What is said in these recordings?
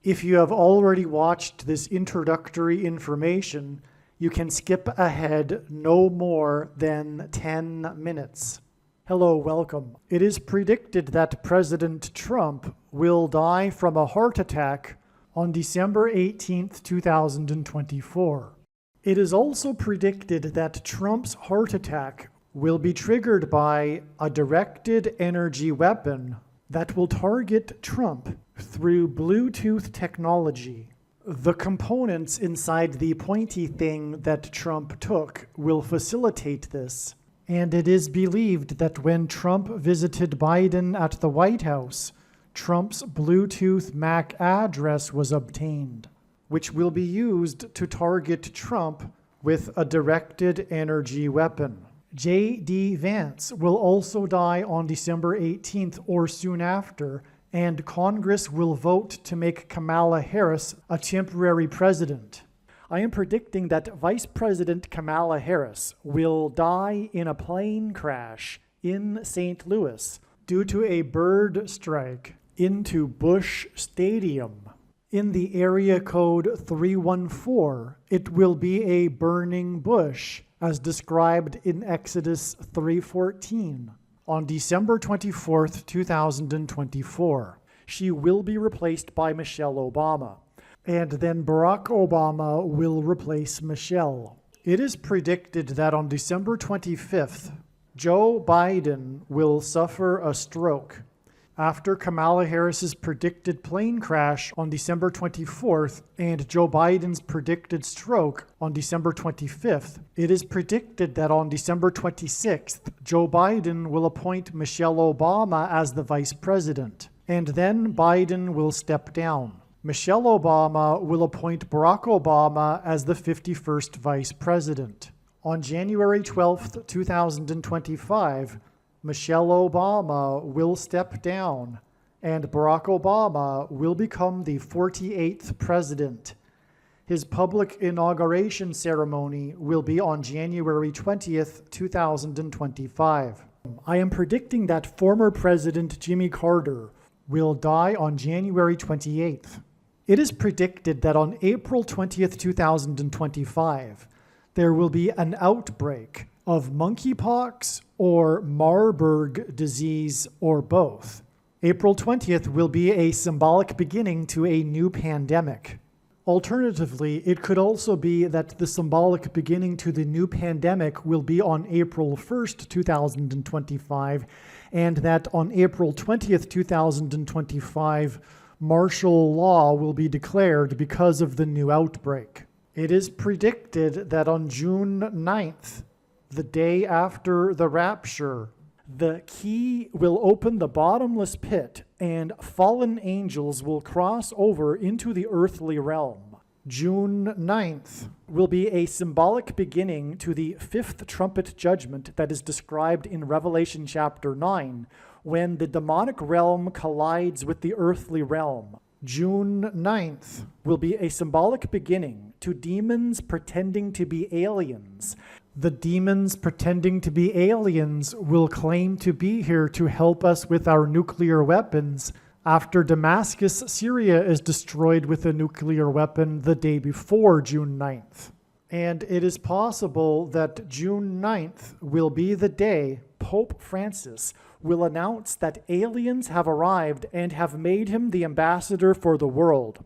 If you have already watched this introductory information, you can skip ahead no more than 10 minutes. Hello, welcome. It is predicted that President Trump will die from a heart attack on December 18th, 2024. It is also predicted that Trump's heart attack will be triggered by a directed energy weapon that will target Trump through Bluetooth technology. The components inside the pointy thing that Trump took will facilitate this, and it is believed that when Trump visited Biden at the White House, Trump's Bluetooth MAC address was obtained, which will be used to target Trump with a directed energy weapon. J.D. Vance will also die on December 18th or soon after, and Congress will vote to make Kamala Harris a temporary president. I am predicting that Vice President Kamala Harris will die in a plane crash in St. Louis due to a bird strike into Busch Stadium. In the area code 314, it will be a burning bush, as described in Exodus 3:14. On December 24th, 2024, she will be replaced by Michelle Obama, and then Barack Obama will replace Michelle. It is predicted that on December 25th, Joe Biden will suffer a stroke. After Kamala Harris's predicted plane crash on December 24th and Joe Biden's predicted stroke on December 25th, it is predicted that on December 26th, Joe Biden will appoint Michelle Obama as the vice president, and then Biden will step down. Michelle Obama will appoint Barack Obama as the 51st vice president. On January 12th, 2025, Michelle Obama will step down, and Barack Obama will become the 48th president. His public inauguration ceremony will be on January 20th, 2025. I am predicting that former President Jimmy Carter will die on January 28th. It is predicted that on April 20th, 2025, there will be an outbreak of monkeypox or Marburg disease or both. April 20th will be a symbolic beginning to a new pandemic. Alternatively, it could also be that the symbolic beginning to the new pandemic will be on April 1st, 2025, and that on April 20th, 2025, martial law will be declared because of the new outbreak. It is predicted that on June 9th, the day after the rapture, the key will open the bottomless pit and fallen angels will cross over into the earthly realm. June 9th will be a symbolic beginning to the fifth trumpet judgment that is described in Revelation chapter 9, when the demonic realm collides with the earthly realm. June 9th will be a symbolic beginning to demons pretending to be aliens. The demons pretending to be aliens will claim to be here to help us with our nuclear weapons after Damascus, Syria is destroyed with a nuclear weapon the day before June 9th. And it is possible that June 9th will be the day Pope Francis will announce that aliens have arrived and have made him the ambassador for the world.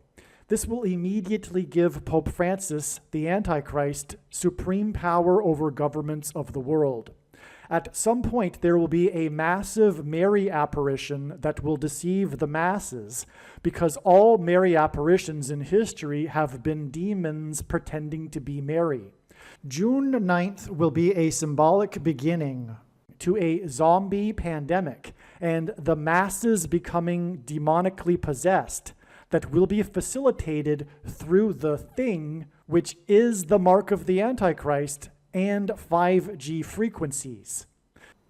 This will immediately give Pope Francis, the Antichrist, supreme power over governments of the world. At some point, there will be a massive Mary apparition that will deceive the masses, because all Mary apparitions in history have been demons pretending to be Mary. June 9th will be a symbolic beginning to a zombie pandemic and the masses becoming demonically possessed that will be facilitated through the thing, which is the mark of the Antichrist and 5G frequencies.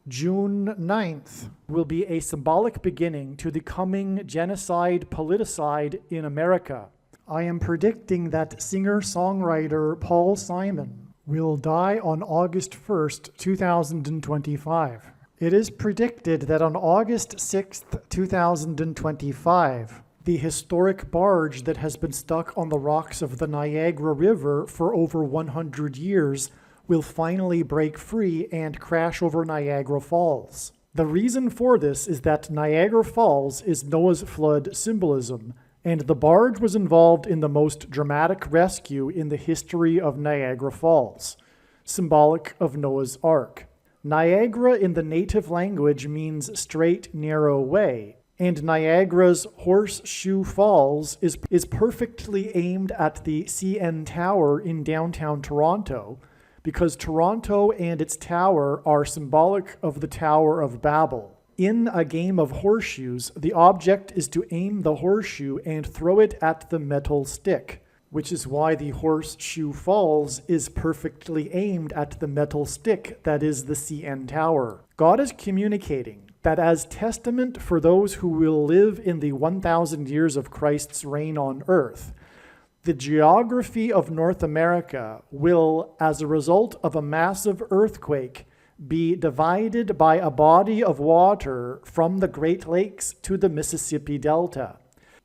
June 9th will be a symbolic beginning to the coming genocide politicide in America. I am predicting that singer-songwriter Paul Simon will die on August 1st, 2025. It is predicted that on August 6th, 2025, The historic barge that has been stuck on the rocks of the Niagara River for over 100 years will finally break free and crash over Niagara Falls. The reason for this is that Niagara Falls is Noah's flood symbolism, and the barge was involved in the most dramatic rescue in the history of Niagara Falls, symbolic of Noah's Ark. Niagara in the native language means straight, narrow way, and Niagara's Horseshoe Falls is perfectly aimed at the CN Tower in downtown Toronto, because Toronto and its tower are symbolic of the Tower of Babel. In a game of horseshoes, the object is to aim the horseshoe and throw it at the metal stick, which is why the Horseshoe Falls is perfectly aimed at the metal stick that is the CN Tower. God is communicating that as testament for those who will live in the 1,000 years of Christ's reign on earth, the geography of North America will, as a result of a massive earthquake, be divided by a body of water from the Great Lakes to the Mississippi Delta.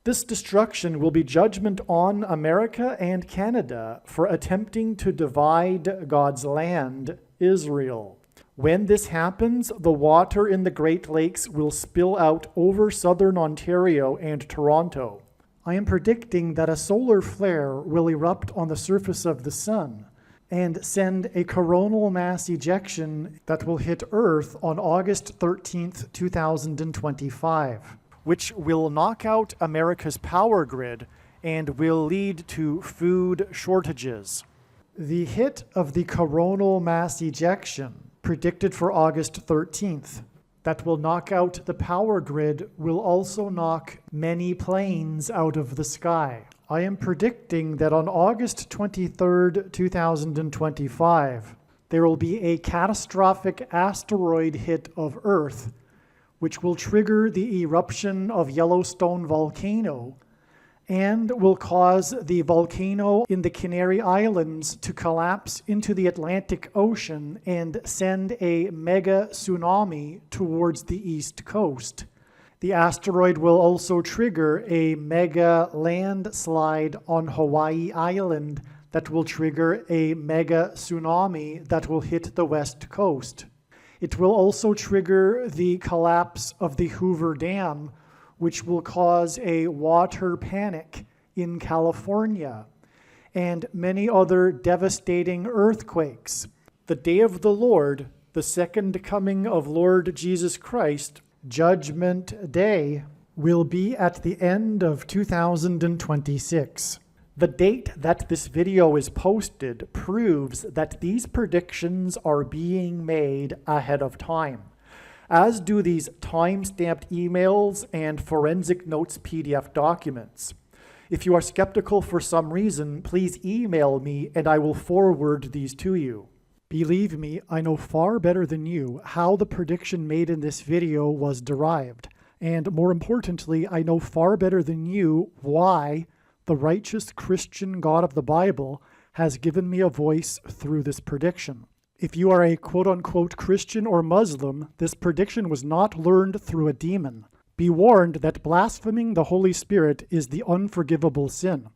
This destruction will be judgment on America and Canada for attempting to divide God's land, Israel. When this happens, the water in the Great Lakes will spill out over southern Ontario and Toronto. I am predicting that a solar flare will erupt on the surface of the sun and send a coronal mass ejection that will hit Earth on August 13th, 2025, which will knock out America's power grid and will lead to food shortages. The hit of the coronal mass ejection, predicted for August 13th, that will knock out the power grid will also knock many planes out of the sky. I am predicting that on August 23rd, 2025, there will be a catastrophic asteroid hit of Earth, which will trigger the eruption of Yellowstone volcano and will cause the volcano in the Canary Islands to collapse into the Atlantic Ocean and send a mega tsunami towards the east coast. The asteroid will also trigger a mega landslide on Hawaii Island that will trigger a mega tsunami that will hit the west coast. It will also trigger the collapse of the Hoover Dam, which will cause a water panic in California, and many other devastating earthquakes. The day of the Lord, the second coming of Lord Jesus Christ, Judgment Day, will be at the end of 2026. The date that this video is posted proves that these predictions are being made ahead of time, as do these time-stamped emails and forensic notes PDF documents. If you are skeptical for some reason, please email me and I will forward these to you. Believe me, I know far better than you how the prediction made in this video was derived. And more importantly, I know far better than you why the righteous Christian God of the Bible has given me a voice through this prediction. If you are a quote-unquote Christian or Muslim, this prediction was not learned through a demon. Be warned that blaspheming the Holy Spirit is the unforgivable sin.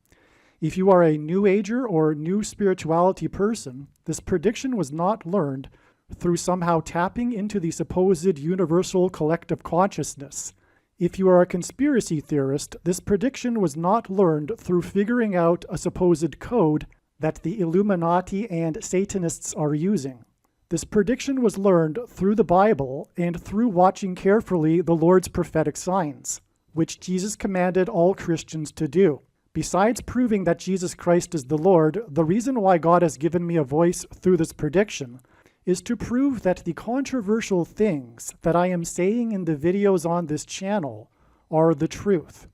If you are a New Ager or New Spirituality person, this prediction was not learned through somehow tapping into the supposed universal collective consciousness. If you are a conspiracy theorist, this prediction was not learned through figuring out a supposed code that the Illuminati and Satanists are using. This prediction was learned through the Bible and through watching carefully the Lord's prophetic signs, which Jesus commanded all Christians to do. Besides proving that Jesus Christ is the Lord, the reason why God has given me a voice through this prediction is to prove that the controversial things that I am saying in the videos on this channel are the truth.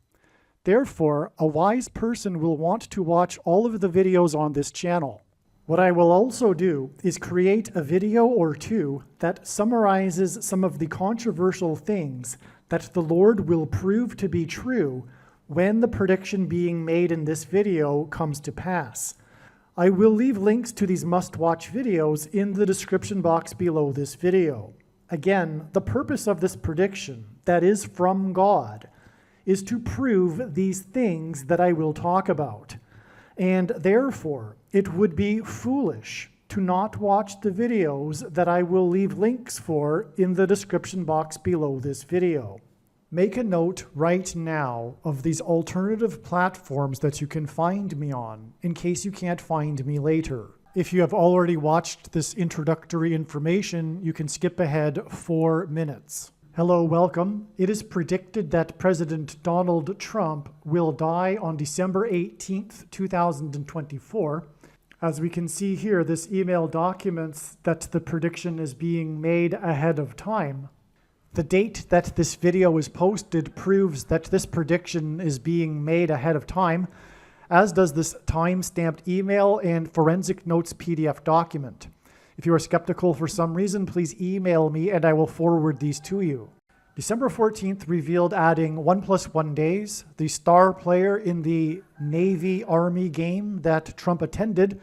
Therefore, a wise person will want to watch all of the videos on this channel. What I will also do is create a video or two that summarizes some of the controversial things that the Lord will prove to be true when the prediction being made in this video comes to pass. I will leave links to these must-watch videos in the description box below this video. Again, the purpose of this prediction, that is from God, is to prove these things that I will talk about. And therefore, it would be foolish to not watch the videos that I will leave links for in the description box below this video. Make a note right now of these alternative platforms that you can find me on, in case you can't find me later. If you have already watched this introductory information, you can skip ahead 4 minutes. Hello, welcome. It is predicted that President Donald Trump will die on December 18th, 2024. As we can see here, this email documents that the prediction is being made ahead of time. The date that this video is posted proves that this prediction is being made ahead of time, as does this time-stamped email and forensic notes PDF document. If you are skeptical for some reason, please email me and I will forward these to you. December 14th revealed adding 1+1 days. The star player in the Navy-Army game that Trump attended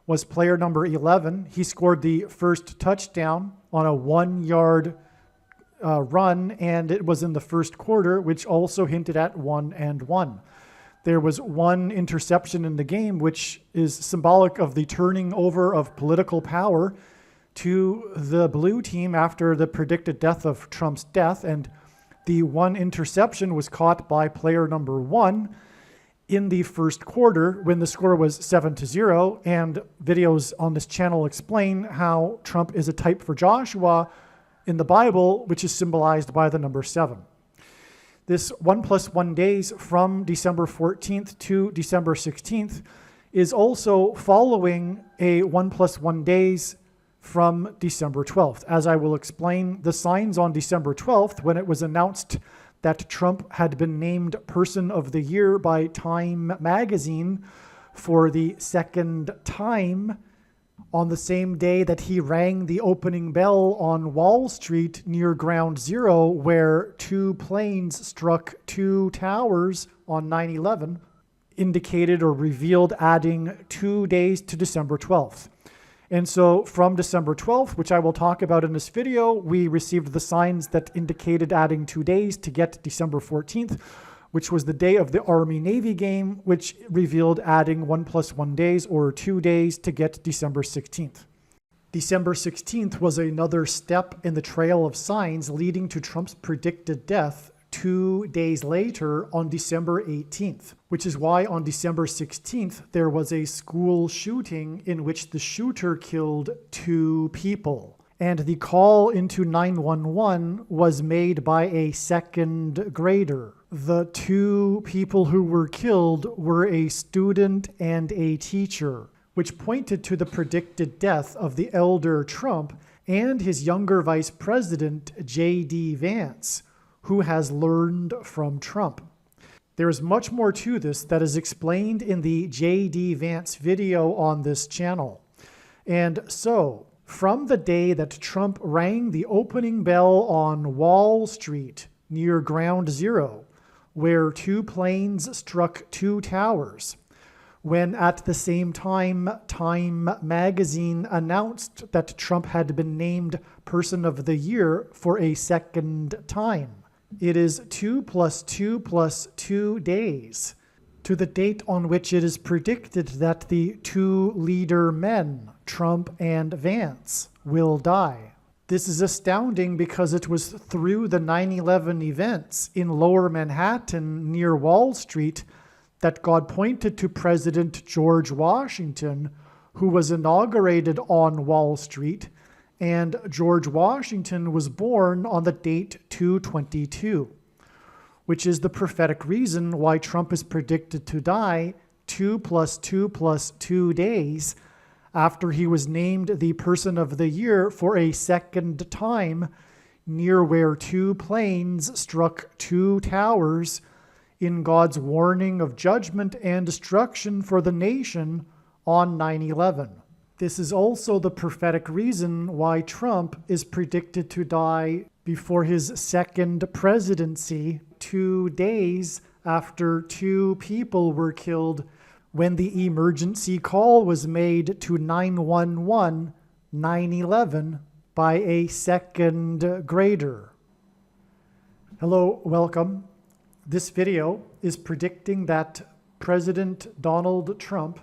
was player number 11. He scored the first touchdown on a 1-yard run, and it was in the first quarter, which also hinted at 1-1. There was one interception in the game, which is symbolic of the turning over of political power to the blue team after the predicted death of Trump's death. And the one interception was caught by player number 1 in the first quarter when the score was 7-0. And videos on this channel explain how Trump is a type for Joshua in the Bible, which is symbolized by the number 7. This 1+1 days from December 14th to December 16th is also following a 1+1 days from December 12th. As I will explain, the signs on December 12th, when it was announced that Trump had been named Person of the Year by Time magazine for the second time, on the same day that he rang the opening bell on Wall Street near Ground Zero, where 2 planes struck 2 towers on 9/11, indicated or revealed adding 2 days to December 12th. And so from December 12th, which I will talk about in this video, we received the signs that indicated adding 2 days to get December 14th, which was the day of the Army-Navy game, which revealed adding 1+1 days or 2 days to get December 16th. December 16th was another step in the trail of signs leading to Trump's predicted death 2 days later on December 18th, which is why on December 16th there was a school shooting in which the shooter killed 2 people. And the call into 911 was made by a second grader. The 2 people who were killed were a student and a teacher, which pointed to the predicted death of the elder Trump and his younger vice president, J.D. Vance, who has learned from Trump. There is much more to this that is explained in the J.D. Vance video on this channel. And so, from the day that Trump rang the opening bell on Wall Street near Ground Zero, where 2 planes struck 2 towers, when at the same time Time magazine announced that Trump had been named Person of the Year for a second time. It is 2 + 2 + 2 days to the date on which it is predicted that the 2 leader men, Trump and Vance, will die. This is astounding because it was through the 9/11 events in Lower Manhattan near Wall Street that God pointed to President George Washington, who was inaugurated on Wall Street, and George Washington was born on the date 2/22, which is the prophetic reason why Trump is predicted to die 2 + 2 + 2 days after he was named the Person of the Year for a second time near where 2 planes struck 2 towers in God's warning of judgment and destruction for the nation on 9/11. This is also the prophetic reason why Trump is predicted to die before his second presidency 2 days after 2 people were killed when the emergency call was made to 911 9/11 by a second grader. Hello, welcome. This video is predicting that President Donald Trump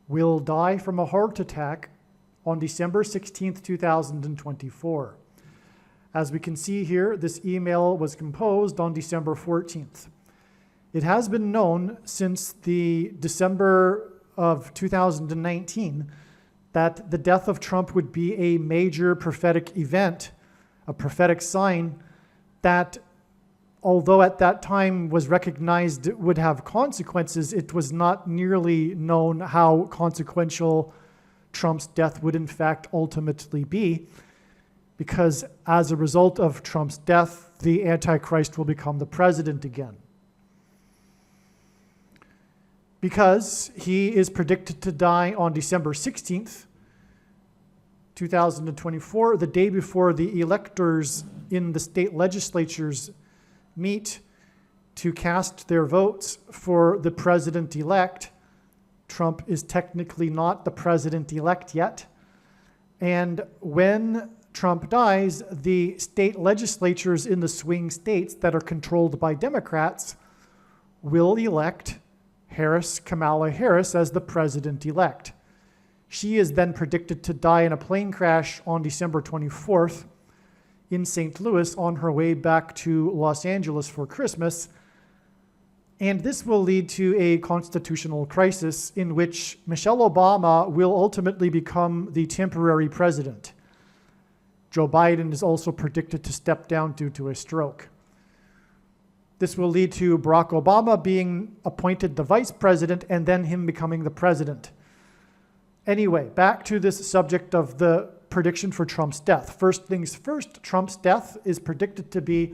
will die from a heart attack on December 16th, 2024. As we can see here, this email was composed on December 14th. It has been known since the December of 2019 that the death of Trump would be a major prophetic event, a prophetic sign that, although at that time was recognized would have consequences, it was not nearly known how consequential Trump's death would in fact ultimately be, because as a result of Trump's death, the Antichrist will become the president again. Because he is predicted to die on December 16th, 2024, the day before the electors in the state legislatures meet to cast their votes for the president-elect. Trump is technically not the president-elect yet. And when Trump dies, the state legislatures in the swing states that are controlled by Democrats will elect Kamala Harris as the president-elect. She is then predicted to die in a plane crash on December 24th in St. Louis on her way back to Los Angeles for Christmas. And this will lead to a constitutional crisis in which Michelle Obama will ultimately become the temporary president. Joe Biden is also predicted to step down due to a stroke. This will lead to Barack Obama being appointed the vice president and then him becoming the president. Anyway, back to this subject of the prediction for Trump's death. First things first, Trump's death is predicted to be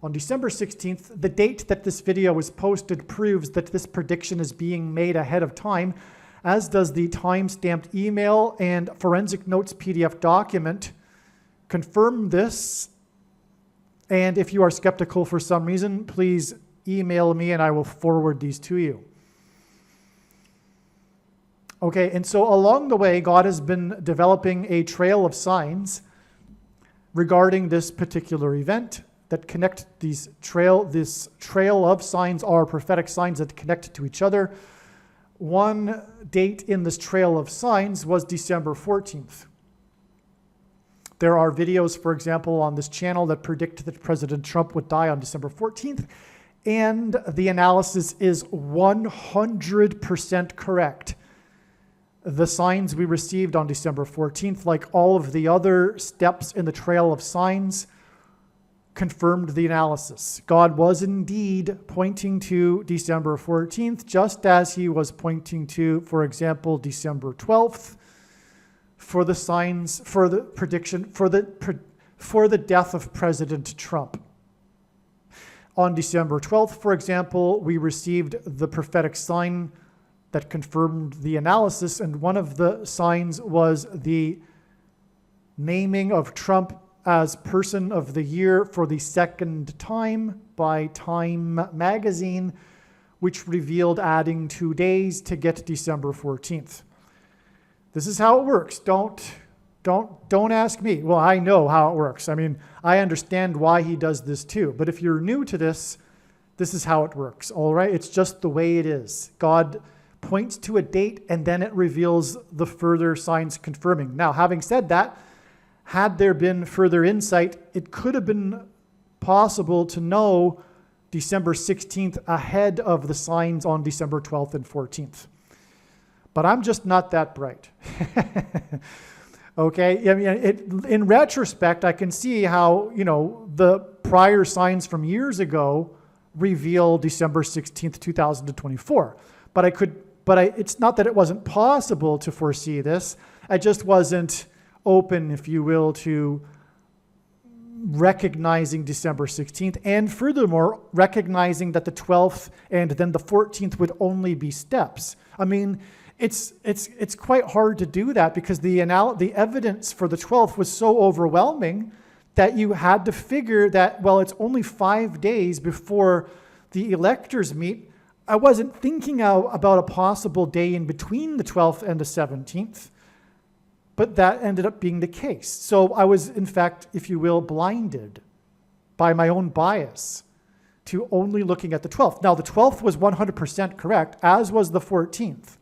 on December 16th. The date that this video was posted proves that this prediction is being made ahead of time, as does the time-stamped email and forensic notes PDF document. Confirm this. And if you are skeptical for some reason, please email me and I will forward these to you. Okay, and so along the way, God has been developing a trail of signs regarding this particular event that connect this trail of signs are prophetic signs that connect to each other. One date in this trail of signs was December 14th. There are videos, for example, on this channel that predict that President Trump would die on December 14th, and the analysis is 100% correct. The signs we received on December 14th, like all of the other steps in the trail of signs, confirmed the analysis. God was indeed pointing to December 14th, just as he was pointing to, for example, December 12th, for the signs, for the prediction, for the death of President Trump. On December 12th, for example, we received the prophetic sign that confirmed the analysis, and one of the signs was the naming of Trump as Person of the Year for the second time by Time magazine, which revealed adding 2 days to get December 14th. This is how it works. Don't ask me. Well, I know how it works. I mean, I understand why he does this too. But if you're new to this, this is how it works, all right? It's just the way it is. God points to a date and then it reveals the further signs confirming. Now, having said that, had there been further insight, it could have been possible to know December 16th ahead of the signs on December 12th and 14th. But I'm just not that bright. Okay, I mean, in retrospect, I can see how, the prior signs from years ago reveal December 16th, 2024. It's not that it wasn't possible to foresee this. I just wasn't open, if you will, to recognizing December 16th, and furthermore, recognizing that the 12th and then the 14th would only be steps. I mean, it's quite hard to do that because the evidence for the 12th was so overwhelming that you had to figure that, well, it's only 5 days before the electors meet. I wasn't thinking about a possible day in between the 12th and the 17th, but that ended up being the case. So I was, in fact, if you will, blinded by my own bias to only looking at the 12th. Now, the 12th was 100% correct, as was the 14th.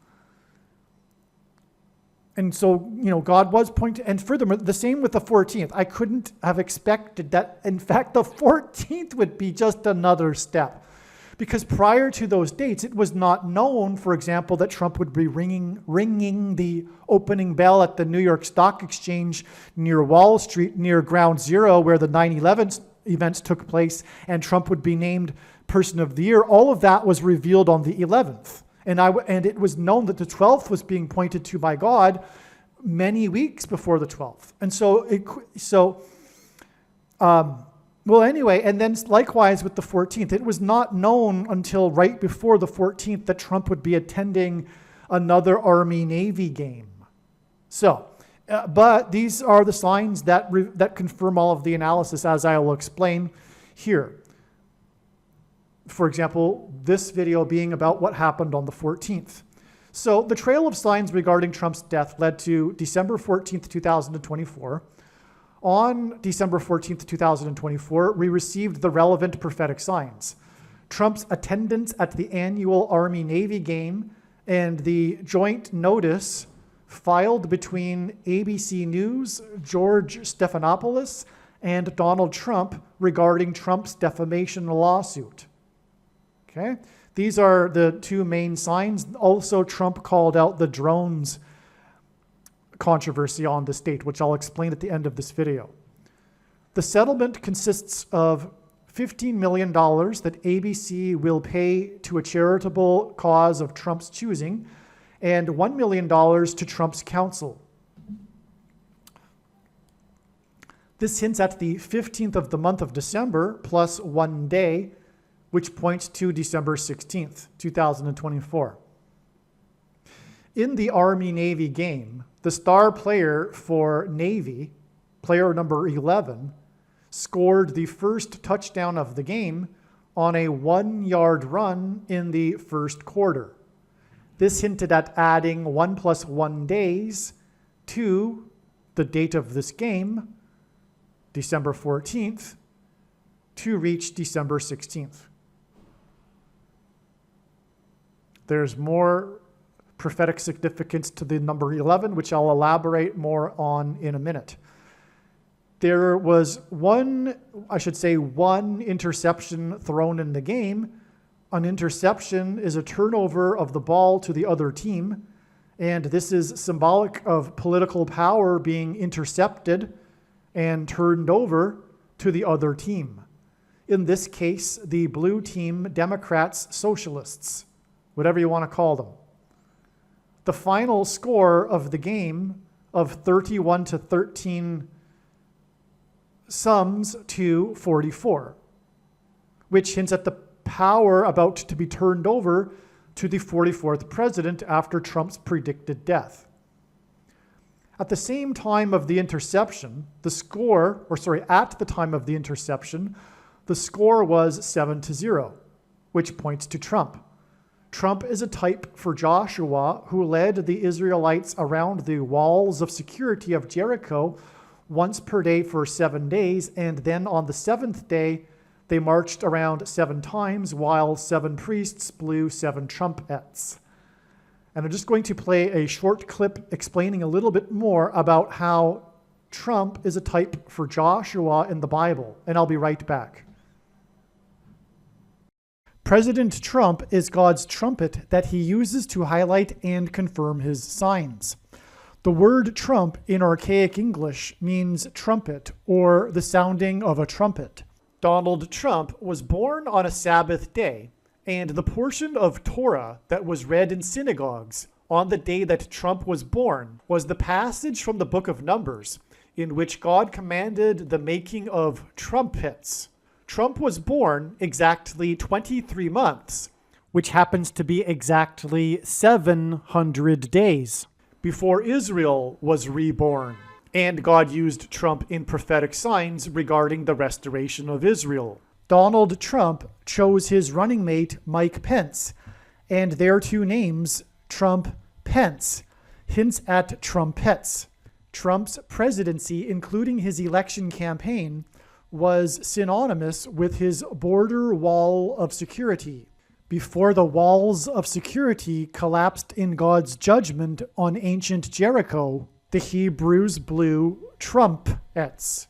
And so, God was pointing, and furthermore, the same with the 14th. I couldn't have expected that, in fact, the 14th would be just another step. Because prior to those dates, it was not known, for example, that Trump would be ringing the opening bell at the New York Stock Exchange near Wall Street, near Ground Zero, where the 9/11 events took place, and Trump would be named Person of the Year. All of that was revealed on the 11th. And it was known that the 12th was being pointed to by God many weeks before the 12th. And anyway, and then likewise with the 14th, it was not known until right before the 14th that Trump would be attending another Army-Navy game. But these are the signs that confirm all of the analysis, as I will explain here. For example, this video being about what happened on the 14th. So the trail of signs regarding Trump's death led to December 14th, 2024. On December 14th, 2024, we received the relevant prophetic signs. Trump's attendance at the annual Army-Navy game and the joint notice filed between ABC News, George Stephanopoulos, and Donald Trump regarding Trump's defamation lawsuit. Okay, these are the two main signs. Also, Trump called out the drones controversy on the state, which I'll explain at the end of this video. The settlement consists of $15 million that ABC will pay to a charitable cause of Trump's choosing and $1 million to Trump's counsel. This hints at the 15th of the month of December plus 1 day, which points to December 16th, 2024. In the Army-Navy game, the star player for Navy, player number 11, scored the first touchdown of the game on a 1-yard run in the first quarter. This hinted at adding 1 plus 1 days to the date of this game, December 14th, to reach December 16th. There's more prophetic significance to the number 11, which I'll elaborate more on in a minute. There was one interception thrown in the game. An interception is a turnover of the ball to the other team, and this is symbolic of political power being intercepted and turned over to the other team. In this case, the blue team, Democrats, socialists, whatever you want to call them. The final score of the game of 31-13 sums to 44, which hints at the power about to be turned over to the 44th president after Trump's predicted death. At the same time of the interception, at the time of the interception, the score was 7-0, which points to Trump. Trump is a type for Joshua, who led the Israelites around the walls of security of Jericho once per day for 7 days, and then on the 7th day, they marched around 7 times while 7 priests blew 7 trumpets. And I'm just going to play a short clip explaining a little bit more about how Trump is a type for Joshua in the Bible, and I'll be right back. President Trump is God's trumpet that he uses to highlight and confirm his signs. The word trump in archaic English means trumpet or the sounding of a trumpet. Donald Trump was born on a Sabbath day, and the portion of Torah that was read in synagogues on the day that Trump was born was the passage from the book of Numbers, in which God commanded the making of trumpets. Trump was born exactly 23 months, which happens to be exactly 700 days, before Israel was reborn. And God used Trump in prophetic signs regarding the restoration of Israel. Donald Trump chose his running mate, Mike Pence, and their two names, Trump-Pence, hints at trumpets. Trump's presidency, including his election campaign, was synonymous with his border wall of security. Before the walls of security collapsed in God's judgment on ancient Jericho, the Hebrews blew trumpets.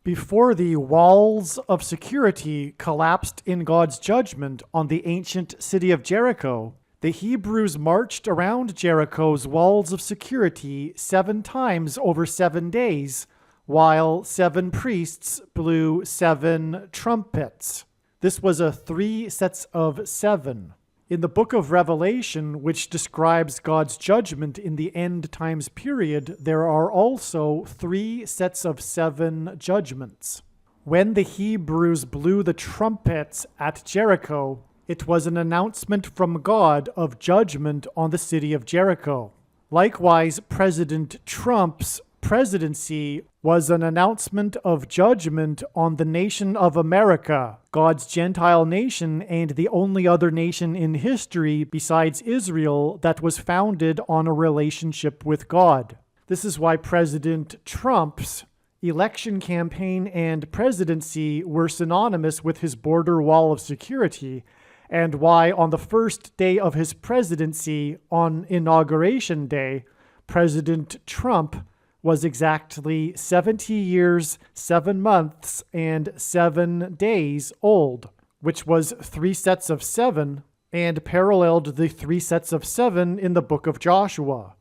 Before the walls of security collapsed in God's judgment on the ancient city of Jericho, the Hebrews marched around Jericho's walls of security 7 times over 7 days, while 7 priests blew 7 trumpets. This was a 3 sets of 7. In the book of Revelation, which describes God's judgment in the end times period, there are also 3 sets of 7 judgments. When the Hebrews blew the trumpets at Jericho, it was an announcement from God of judgment on the city of Jericho. Likewise, President Trump's presidency was an announcement of judgment on the nation of America, God's Gentile nation and the only other nation in history besides Israel that was founded on a relationship with God. This is why President Trump's election campaign and presidency were synonymous with his border wall of security, and why on the first day of his presidency, on Inauguration Day, President Trump was exactly 70 years, 7 months, and 7 days old, which was 3 sets of 7, and paralleled the 3 sets of 7 in the book of Joshua.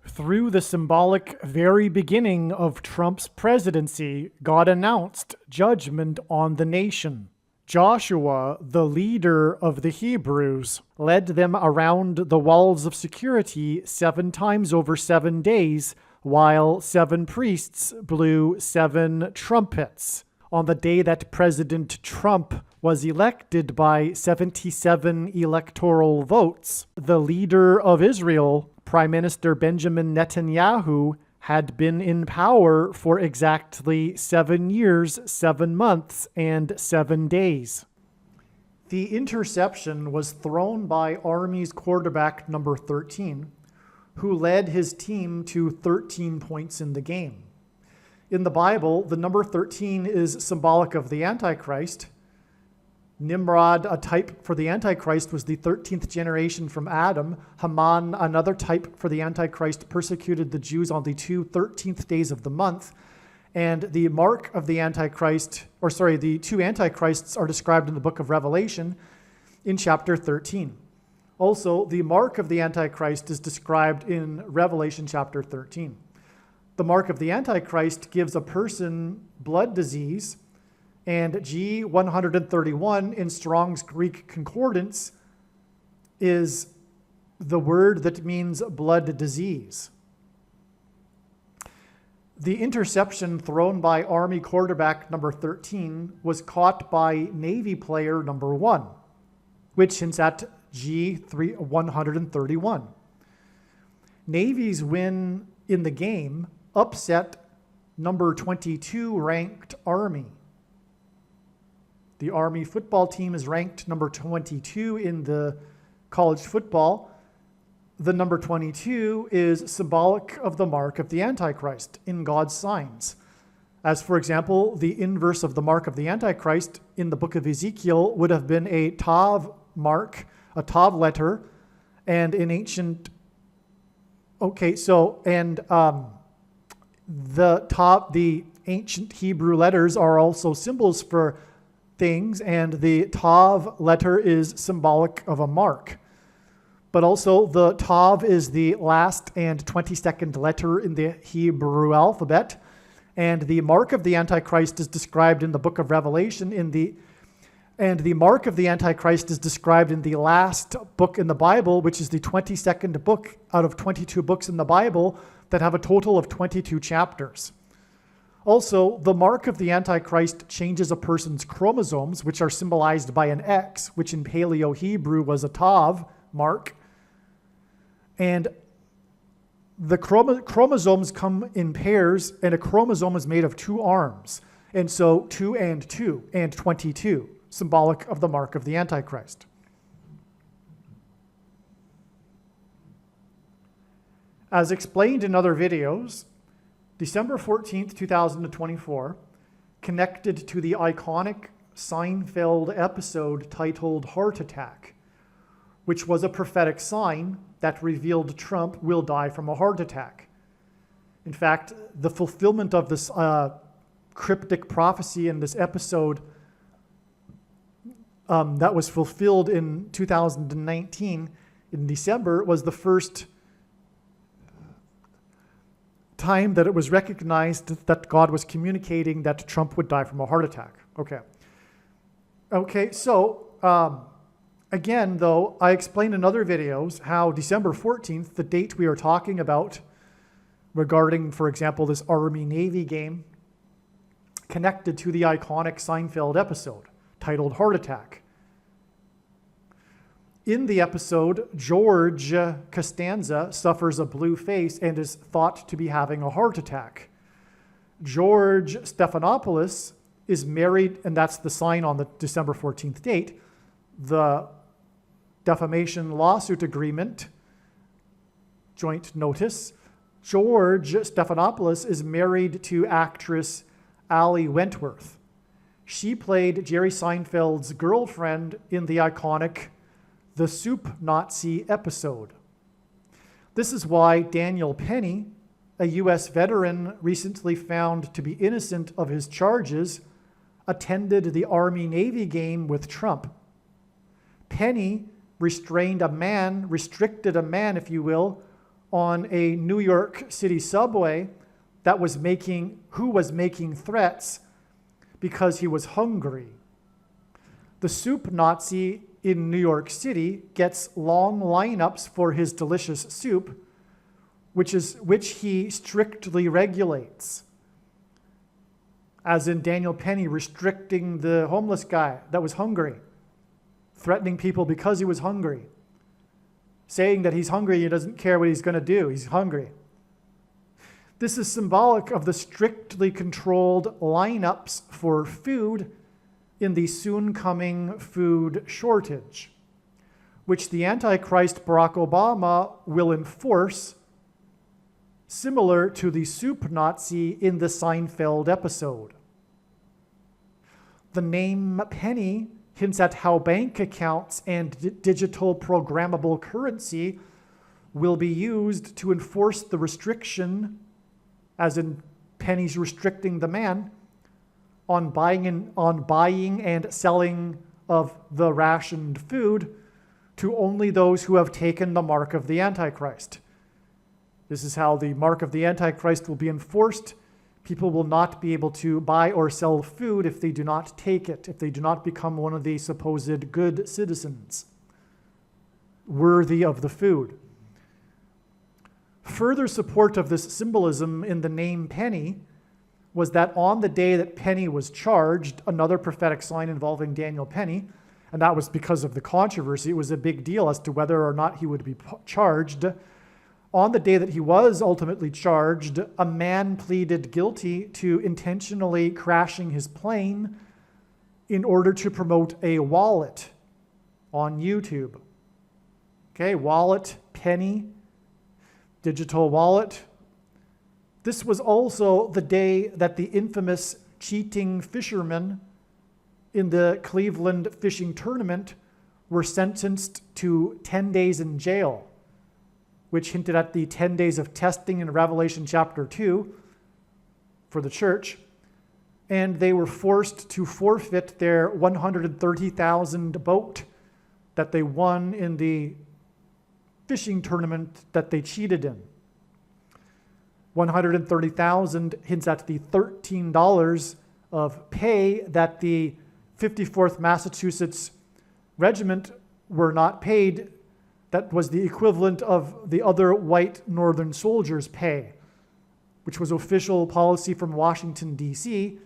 Through the symbolic very beginning of Trump's presidency, God announced judgment on the nation. Joshua, the leader of the Hebrews, led them around the walls of security 7 times over 7 days, while 7 priests blew 7 trumpets. On the day that President Trump was elected by 77 electoral votes, the leader of Israel, Prime Minister Benjamin Netanyahu, had been in power for exactly 7 years, 7 months, and 7 days. The interception was thrown by Army's quarterback number 13, who led his team to 13 points in the game. In the Bible, the number 13 is symbolic of the Antichrist. Nimrod, a type for the Antichrist, was the 13th generation from Adam. Haman, another type for the Antichrist, persecuted the Jews on the 13th days of the month. And the mark of the Antichrist, the 2 Antichrists are described in the book of Revelation in chapter 13. Also, the mark of the Antichrist is described in Revelation chapter 13. The mark of the Antichrist gives a person blood disease, and G131 in Strong's Greek Concordance is the word that means blood disease. The interception thrown by Army quarterback number 13 was caught by Navy player number 1, which hints at G131. Navy's win in the game upset number 22 ranked Army. The Army football team is ranked number 22 in the college football. The number 22 is symbolic of the mark of the Antichrist in God's signs. As, for example, the inverse of the mark of the Antichrist in the book of Ezekiel would have been a Tav mark, a Tav letter, and in ancient... the ancient Hebrew letters are also symbols for things, and the Tav letter is symbolic of a mark. But also the Tav is the last and 22nd letter in the Hebrew alphabet, and the mark of the Antichrist is described in the book of Revelation and the mark of the Antichrist is described in the last book in the Bible, which is the 22nd book out of 22 books in the Bible that have a total of 22 chapters. Also, the mark of the Antichrist changes a person's chromosomes, which are symbolized by an X, which in Paleo-Hebrew was a Tav mark. And the chromosomes come in pairs, and a chromosome is made of 2 arms. And so 2 and 2 and 22, symbolic of the mark of the Antichrist. As explained in other videos, December 14th, 2024, connected to the iconic Seinfeld episode titled Heart Attack, which was a prophetic sign that revealed Trump will die from a heart attack. In fact, the fulfillment of this cryptic prophecy in this episode that was fulfilled in 2019 in December was the first time that it was recognized that God was communicating that Trump would die from a heart attack. Okay, so again, though, I explained in other videos how December 14th, the date we are talking about regarding, for example, this Army-Navy game, connected to the iconic Seinfeld episode titled Heart Attack. In the episode, George Costanza suffers a blue face and is thought to be having a heart attack. George Stephanopoulos is married, and that's the sign on the December 14th date, the defamation lawsuit agreement, joint notice. George Stephanopoulos is married to actress Ali Wentworth. She played Jerry Seinfeld's girlfriend in the iconic The Soup Nazi episode. This is why Daniel Penny, a U.S. veteran recently found to be innocent of his charges, attended the Army-Navy game with Trump. Penny restricted a man, if you will, on a New York City subway who was making threats because he was hungry. The Soup Nazi in New York City gets long lineups for his delicious soup, which he strictly regulates. As in Daniel Penny restricting the homeless guy that was hungry, threatening people because he was hungry, saying that he's hungry, he doesn't care what he's going to do, he's hungry. This is symbolic of the strictly controlled lineups for food in the soon coming food shortage, which the Antichrist Barack Obama will enforce, similar to the Soup Nazi in the Seinfeld episode. The name penny hints at how bank accounts and digital programmable currency will be used to enforce the restriction, as in pennies restricting the man, on buying and selling of the rationed food to only those who have taken the mark of the Antichrist. This is how the mark of the Antichrist will be enforced. People will not be able to buy or sell food if they do not take it, if they do not become one of the supposed good citizens, worthy of the food. Further support of this symbolism in the name penny was that on the day that Penny was charged, another prophetic sign involving Daniel Penny, and that was because of the controversy. It was a big deal as to whether or not he would be charged. On the day that he was ultimately charged, a man pleaded guilty to intentionally crashing his plane in order to promote a wallet on YouTube. Okay, wallet, penny, digital wallet. This was also the day that the infamous cheating fishermen in the Cleveland fishing tournament were sentenced to 10 days in jail, which hinted at the 10 days of testing in Revelation chapter 2 for the church. And they were forced to forfeit their 130,000 boat that they won in the fishing tournament that they cheated in. 130,000 hints at the $13 of pay that the 54th Massachusetts Regiment were not paid. That was the equivalent of the other white Northern soldiers' pay, which was official policy from Washington, D.C.,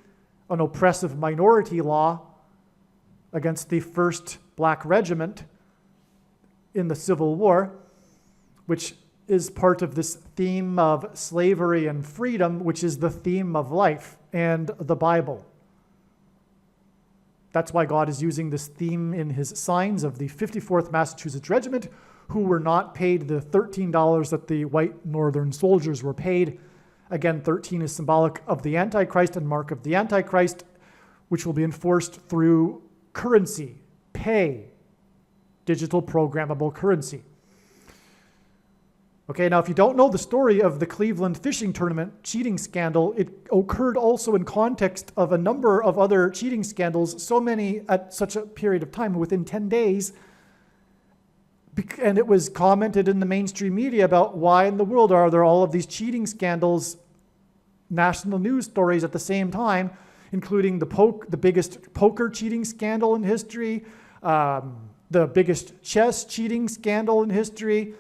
an oppressive minority law against the 1st Black Regiment in the Civil War, which is part of this theme of slavery and freedom, which is the theme of life and the Bible. That's why God is using this theme in his signs of the 54th Massachusetts Regiment, who were not paid the $13 that the white Northern soldiers were paid. Again, 13 is symbolic of the Antichrist and mark of the Antichrist. which will be enforced through currency, pay, digital programmable currency. Okay, now if you don't know the story of the Cleveland fishing tournament cheating scandal, it occurred also in context of a number of other cheating scandals, so many at such a period of time, within 10 days. And it was commented in the mainstream media about why in the world are there all of these cheating scandals, national news stories at the same time, including the biggest poker cheating scandal in history, the biggest chess cheating scandal in history.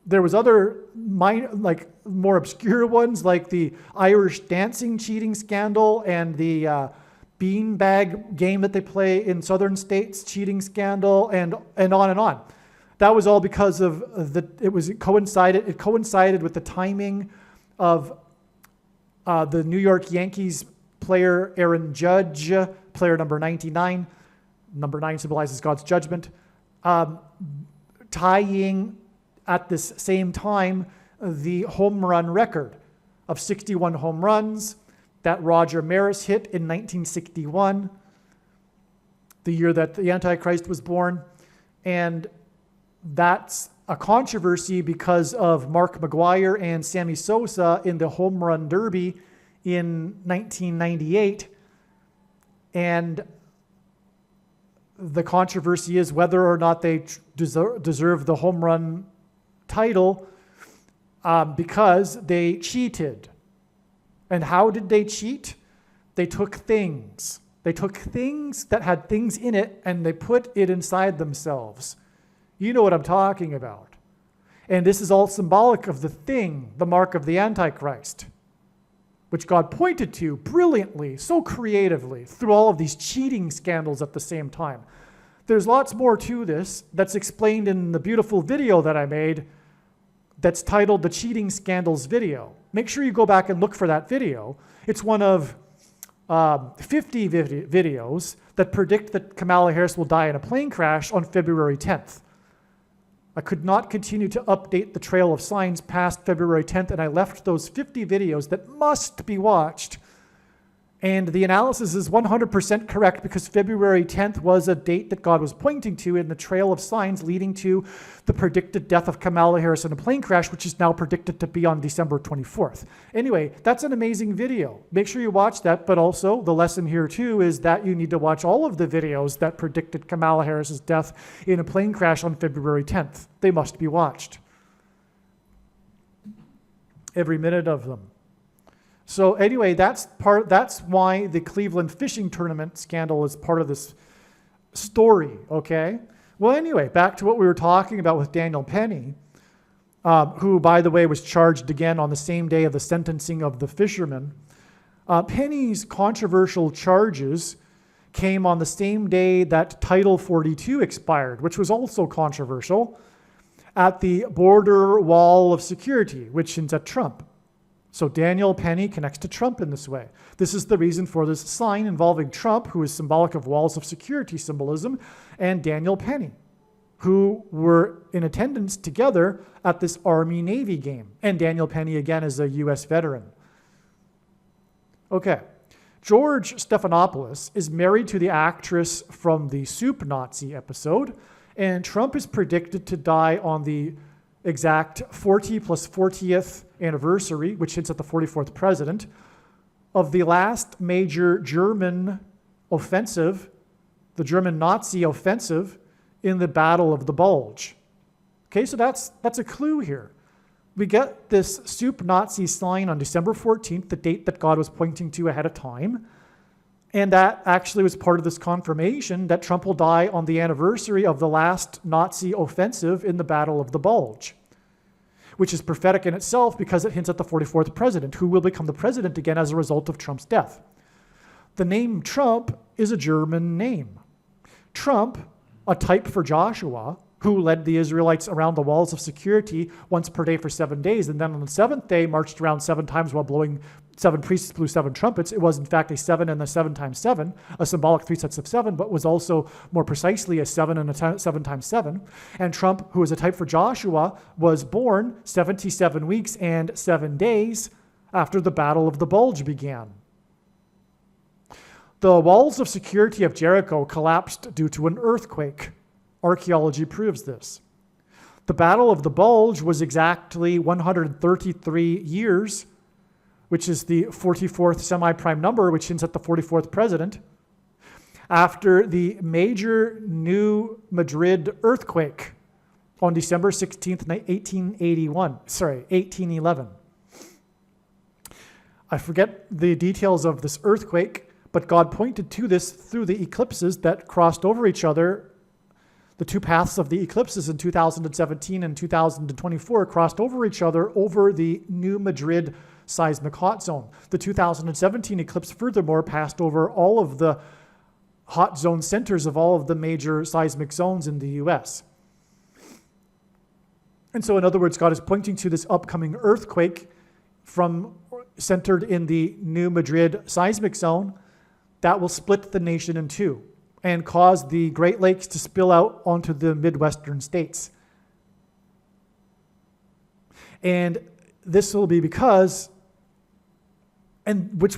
There was other more obscure ones, like the Irish dancing cheating scandal and the beanbag game that they play in southern states cheating scandal, and on and on. That was all because of it coincided with the timing of the New York Yankees player Aaron Judge, player number 99. Number 9 symbolizes God's judgment, tying at this same time the home run record of 61 home runs that Roger Maris hit in 1961, the year that the Antichrist was born. And that's a controversy because of Mark McGwire and Sammy Sosa in the home run derby in 1998. And the controversy is whether or not they deserve the home run title because they cheated. And how did they cheat? They took things. They took things that had things in it and they put it inside themselves. You know what I'm talking about. And this is all symbolic of the thing, the mark of the Antichrist, which God pointed to brilliantly, so creatively, through all of these cheating scandals at the same time. There's lots more to this that's explained in the beautiful video that I made that's titled The Cheating Scandals Video. Make sure you go back and look for that video. It's one of 50 videos that predict that Kamala Harris will die in a plane crash on February 10th. I could not continue to update the trail of signs past February 10th, and I left those 50 videos that must be watched. And the analysis is 100% correct because February 10th was a date that God was pointing to in the trail of signs leading to the predicted death of Kamala Harris in a plane crash, which is now predicted to be on December 24th. Anyway, that's an amazing video. Make sure you watch that, but also the lesson here too is that you need to watch all of the videos that predicted Kamala Harris's death in a plane crash on February 10th. They must be watched. Every minute of them. So anyway, that's why the Cleveland fishing tournament scandal is part of this story, okay? Well, anyway, back to what we were talking about with Daniel Penny, who, by the way, was charged again on the same day of the sentencing of the fishermen. Penny's controversial charges came on the same day that Title 42 expired, which was also controversial, at the border wall of security, which hints at Trump. So Daniel Penny connects to Trump in this way. This is the reason for this sign involving Trump, who is symbolic of walls of security symbolism, and Daniel Penny, who were in attendance together at this Army-Navy game. And Daniel Penny, again, is a U.S. veteran. Okay. George Stephanopoulos is married to the actress from the Soup Nazi episode, and Trump is predicted to die on the exact 40 plus 40th anniversary, which hints at the 44th president, of the last major German offensive, the German Nazi offensive in the Battle of the Bulge. Okay, so that's a clue here. We get this Soup Nazi sign on December 14th, the date that God was pointing to ahead of time. And that actually was part of this confirmation that Trump will die on the anniversary of the last Nazi offensive in the Battle of the Bulge, which is prophetic in itself because it hints at the 44th president, who will become the president again as a result of Trump's death. The name Trump is a German name. Trump, a type for Joshua, who led the Israelites around the walls of security once per day for 7 days, and then on the seventh day marched around 7 times while blowing 7 priests blew 7 trumpets. It was in fact a 7 and a 7 times 7, a symbolic 3 sets of 7, but was also more precisely a 7 and a 7 times 7. And Trump, who is a type for Joshua, was born 77 weeks and 7 days after the Battle of the Bulge began. The walls of security of Jericho collapsed due to an earthquake. Archaeology proves this. The Battle of the Bulge was exactly 133 years, which is the 44th semi-prime number, which hints at the 44th president, after the major New Madrid earthquake on December 16th, 1811. I forget the details of this earthquake, but God pointed to this through the eclipses that crossed over each other. The two paths of the eclipses in 2017 and 2024 crossed over each other over the New Madrid seismic hot zone. The 2017 eclipse, furthermore, passed over all of the hot zone centers of all of the major seismic zones in the US. And so, in other words, God is pointing to this upcoming earthquake centered in the New Madrid seismic zone that will split the nation in two and cause the Great Lakes to spill out onto the Midwestern states. And this will be which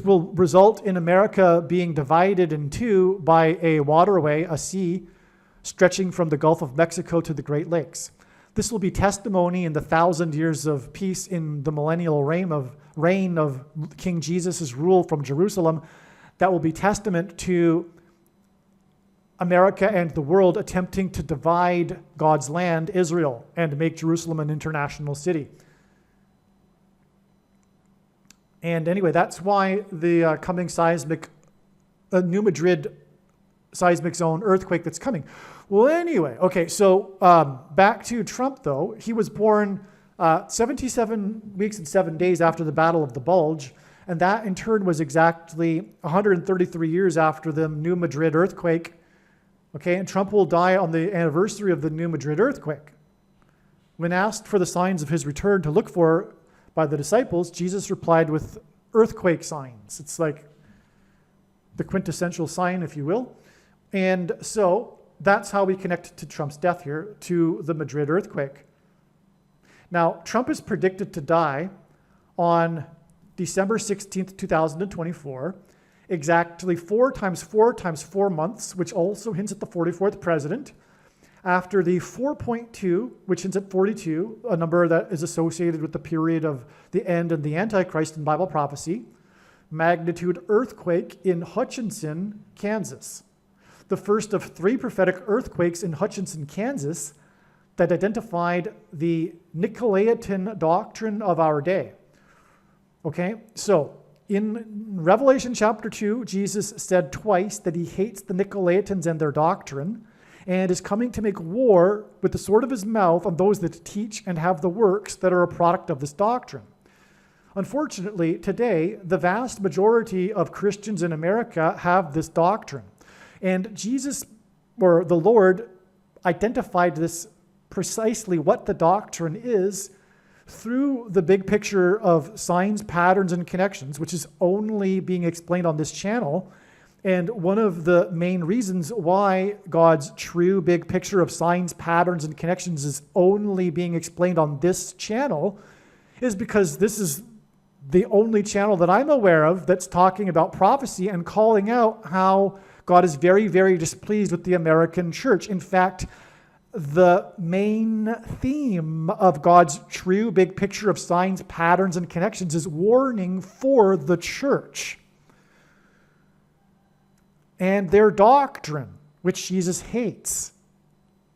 will result in America being divided in two by a waterway, a sea, stretching from the Gulf of Mexico to the Great Lakes. This will be testimony in the 1,000 years of peace in the millennial reign of King Jesus' rule from Jerusalem. That will be testament to America and the world attempting to divide God's land, Israel, and make Jerusalem an international city. And anyway, that's why the coming New Madrid seismic zone earthquake that's coming. Well, anyway, okay, so back to Trump, though. He was born 77 weeks and 7 days after the Battle of the Bulge, and that in turn was exactly 133 years after the New Madrid earthquake. Okay, and Trump will die on the anniversary of the New Madrid earthquake. When asked for the signs of his return to look for by the disciples, Jesus replied with earthquake signs. It's like the quintessential sign, if you will. And so that's how we connect to Trump's death here, to the Madrid earthquake. Now, Trump is predicted to die on December 16th, 2024, exactly 4 times 4 times 4 months, which also hints at the 44th president, after the 4.2, which hints at 42, a number that is associated with the period of the end and the Antichrist in Bible prophecy, magnitude earthquake in Hutchinson, Kansas. The first of 3 prophetic earthquakes in Hutchinson, Kansas, that identified the Nicolaitan doctrine of our day. Okay, so in Revelation chapter 2, Jesus said twice that he hates the Nicolaitans and their doctrine, and is coming to make war with the sword of his mouth on those that teach and have the works that are a product of this doctrine. Unfortunately, today, the vast majority of Christians in America have this doctrine. And Jesus, or the Lord, identified this precisely what the doctrine is through the big picture of signs, patterns, and connections, which is only being explained on this channel. And one of the main reasons why God's true big picture of signs, patterns, and connections is only being explained on this channel is because this is the only channel that I'm aware of that's talking about prophecy and calling out how God is very, very displeased with the American church. In fact, the main theme of God's true big picture of signs, patterns, and connections is warning for the church and their doctrine, which Jesus hates,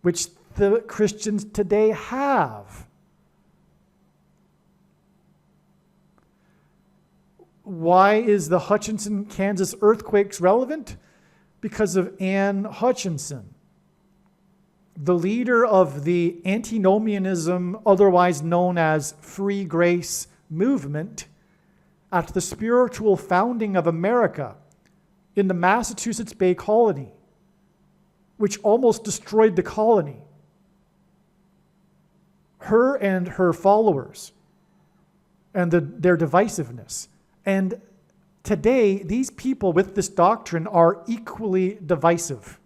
which the Christians today have. Why is the Hutchinson, Kansas earthquakes relevant? Because of Ann Hutchinson, the leader of the antinomianism, otherwise known as free grace movement, at the spiritual founding of America in the Massachusetts Bay Colony, which almost destroyed the colony. Her and her followers and their divisiveness. And today, these people with this doctrine are equally divisive.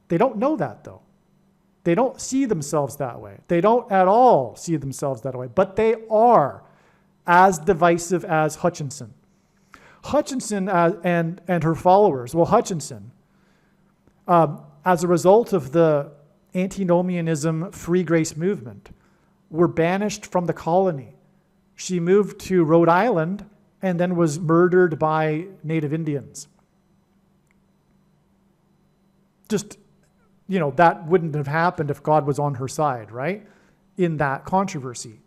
They don't know that, though. They don't see themselves that way. They don't at all see themselves that way, but they are as divisive as Hutchinson. Hutchinson and her followers, well, Hutchinson, as a result of the antinomianism free grace movement, were banished from the colony. She moved to Rhode Island and then was murdered by Native Indians. Just, that wouldn't have happened if God was on her side, right? In that controversy.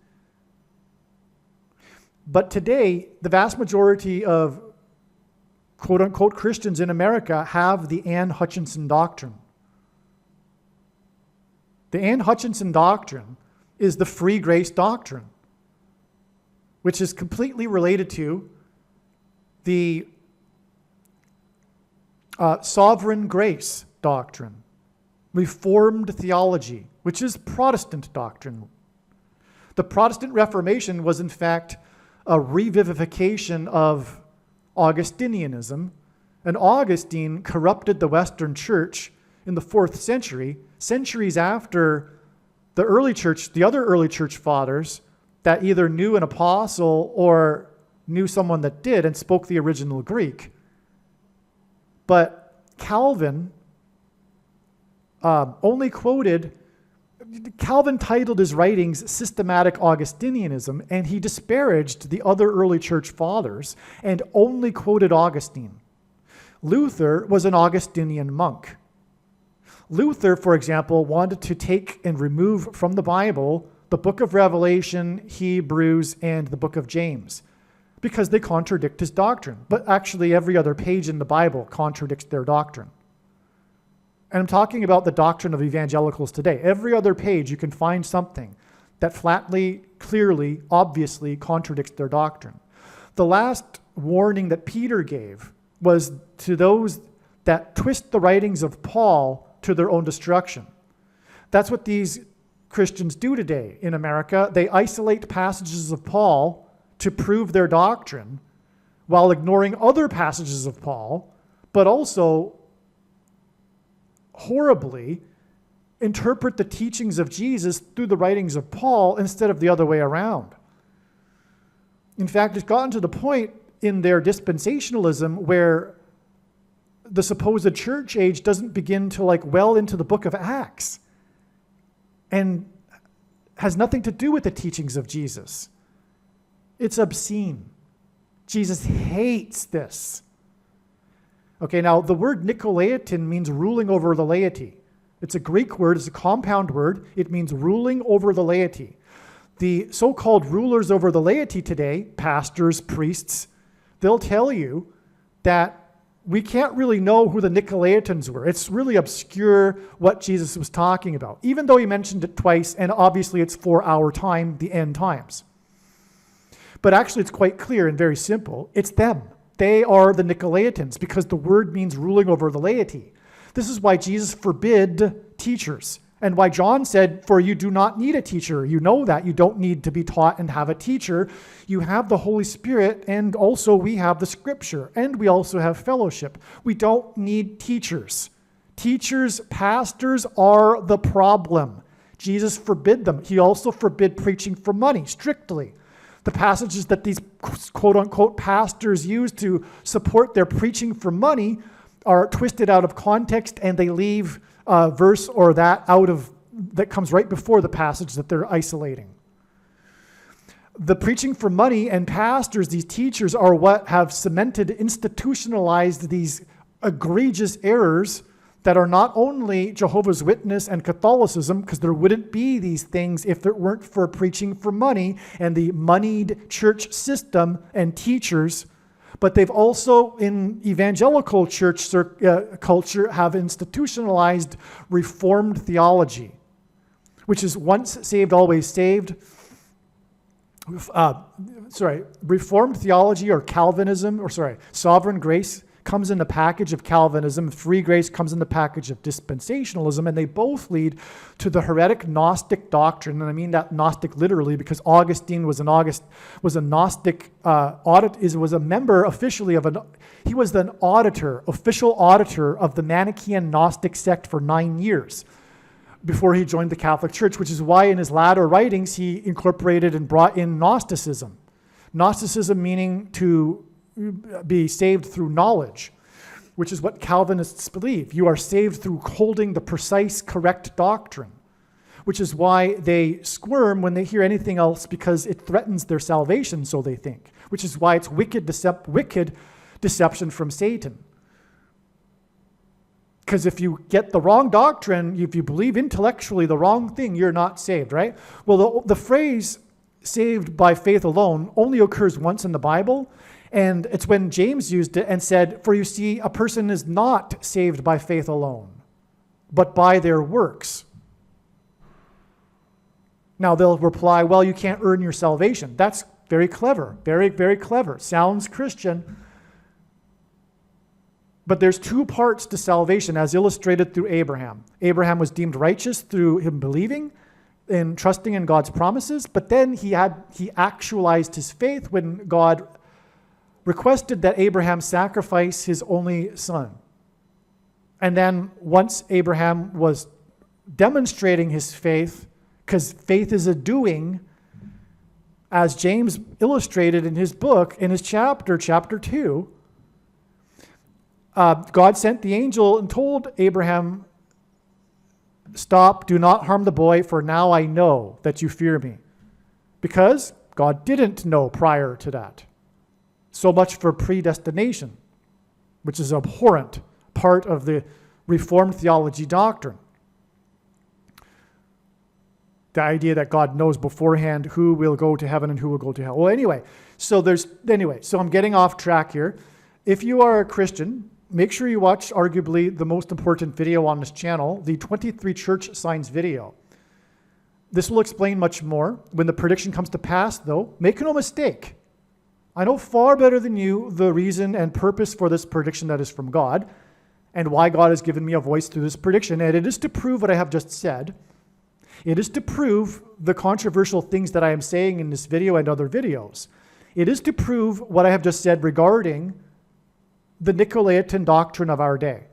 But today, the vast majority of quote-unquote Christians in America have the Anne Hutchinson doctrine. The Anne Hutchinson doctrine is the free grace doctrine, which is completely related to the sovereign grace doctrine, Reformed theology, which is Protestant doctrine. The Protestant Reformation was, in fact, a revivification of Augustinianism, and Augustine corrupted the Western Church in the 4th century, centuries after the early church, the other early church fathers that either knew an apostle or knew someone that did and spoke the original Greek. But Calvin Calvin titled his writings Systematic Augustinianism, and he disparaged the other early church fathers and only quoted Augustine. Luther was an Augustinian monk. Luther, for example, wanted to take and remove from the Bible the book of Revelation, Hebrews, and the book of James, because they contradict his doctrine. But actually, every other page in the Bible contradicts their doctrine. And I'm talking about the doctrine of evangelicals today. Every other page you can find something that flatly, clearly, obviously contradicts their doctrine. The last warning that Peter gave was to those that twist the writings of Paul to their own destruction. That's what these Christians do today in America. They isolate passages of Paul to prove their doctrine while ignoring other passages of Paul, but also horribly interpret the teachings of Jesus through the writings of Paul instead of the other way around. In fact, it's gotten to the point in their dispensationalism where the supposed church age doesn't begin to well into the book of Acts and has nothing to do with the teachings of Jesus. It's obscene. Jesus hates this. Okay, now the word Nicolaitan means ruling over the laity. It's a Greek word, it's a compound word. It means ruling over the laity. The so-called rulers over the laity today, pastors, priests, they'll tell you that we can't really know who the Nicolaitans were. It's really obscure what Jesus was talking about, even though he mentioned it twice, and obviously it's for our time, the end times. But actually it's quite clear and very simple. It's them. They are the Nicolaitans because the word means ruling over the laity. This is why Jesus forbid teachers and why John said, for you do not need a teacher. You know that. You don't need to be taught and have a teacher. You have the Holy Spirit, and also we have the Scripture, and we also have fellowship. We don't need teachers. Teachers, pastors are the problem. Jesus forbid them. He also forbid preaching for money, strictly. The passages that these quote-unquote pastors use to support their preaching for money are twisted out of context, and they leave a verse or that out of that comes right before the passage that they're isolating. The preaching for money and pastors, these teachers, are what have cemented, institutionalized these egregious errors that are not only Jehovah's Witness and Catholicism, because there wouldn't be these things if it weren't for preaching for money and the moneyed church system and teachers, but they've also, in evangelical church culture, have institutionalized Reformed theology, which is once saved, always saved. Reformed theology or Calvinism, sovereign grace comes in the package of Calvinism, free grace comes in the package of dispensationalism, and they both lead to the heretic Gnostic doctrine. And I mean that Gnostic literally because Augustine was a Gnostic was a member officially of he was an official auditor of the Manichaean Gnostic sect for 9 years before he joined the Catholic Church, which is why in his latter writings he incorporated and brought in Gnosticism. Gnosticism meaning to be saved through knowledge, which is what Calvinists believe. You are saved through holding the precise, correct doctrine, which is why they squirm when they hear anything else, because it threatens their salvation, so they think, which is why it's wicked deception from Satan. Because if you get the wrong doctrine, if you believe intellectually the wrong thing, you're not saved, right? Well, the phrase saved by faith alone only occurs once in the Bible, and it's when James used it and said, for you see, a person is not saved by faith alone, but by their works. Now they'll reply, well, you can't earn your salvation. That's very clever, very, very clever. Sounds Christian. But there's two parts to salvation as illustrated through Abraham. Abraham was deemed righteous through him believing and trusting in God's promises, but then he actualized his faith when God requested that Abraham sacrifice his only son. And then once Abraham was demonstrating his faith, because faith is a doing, as James illustrated in his book, in his chapter 2, God sent the angel and told Abraham, stop, do not harm the boy, for now I know that you fear me. Because God didn't know prior to that. So much for predestination, which is an abhorrent part of the Reformed theology doctrine. The idea that God knows beforehand who will go to heaven and who will go to hell. Well, anyway, so I'm getting off track here. If you are a Christian, make sure you watch arguably the most important video on this channel, the 23 church signs video. This will explain much more. When the prediction comes to pass, though, make no mistake. I know far better than you the reason and purpose for this prediction that is from God, and why God has given me a voice through this prediction, and it is to prove what I have just said. It is to prove the controversial things that I am saying in this video and other videos. It is to prove what I have just said regarding the Nicolaitan doctrine of our day.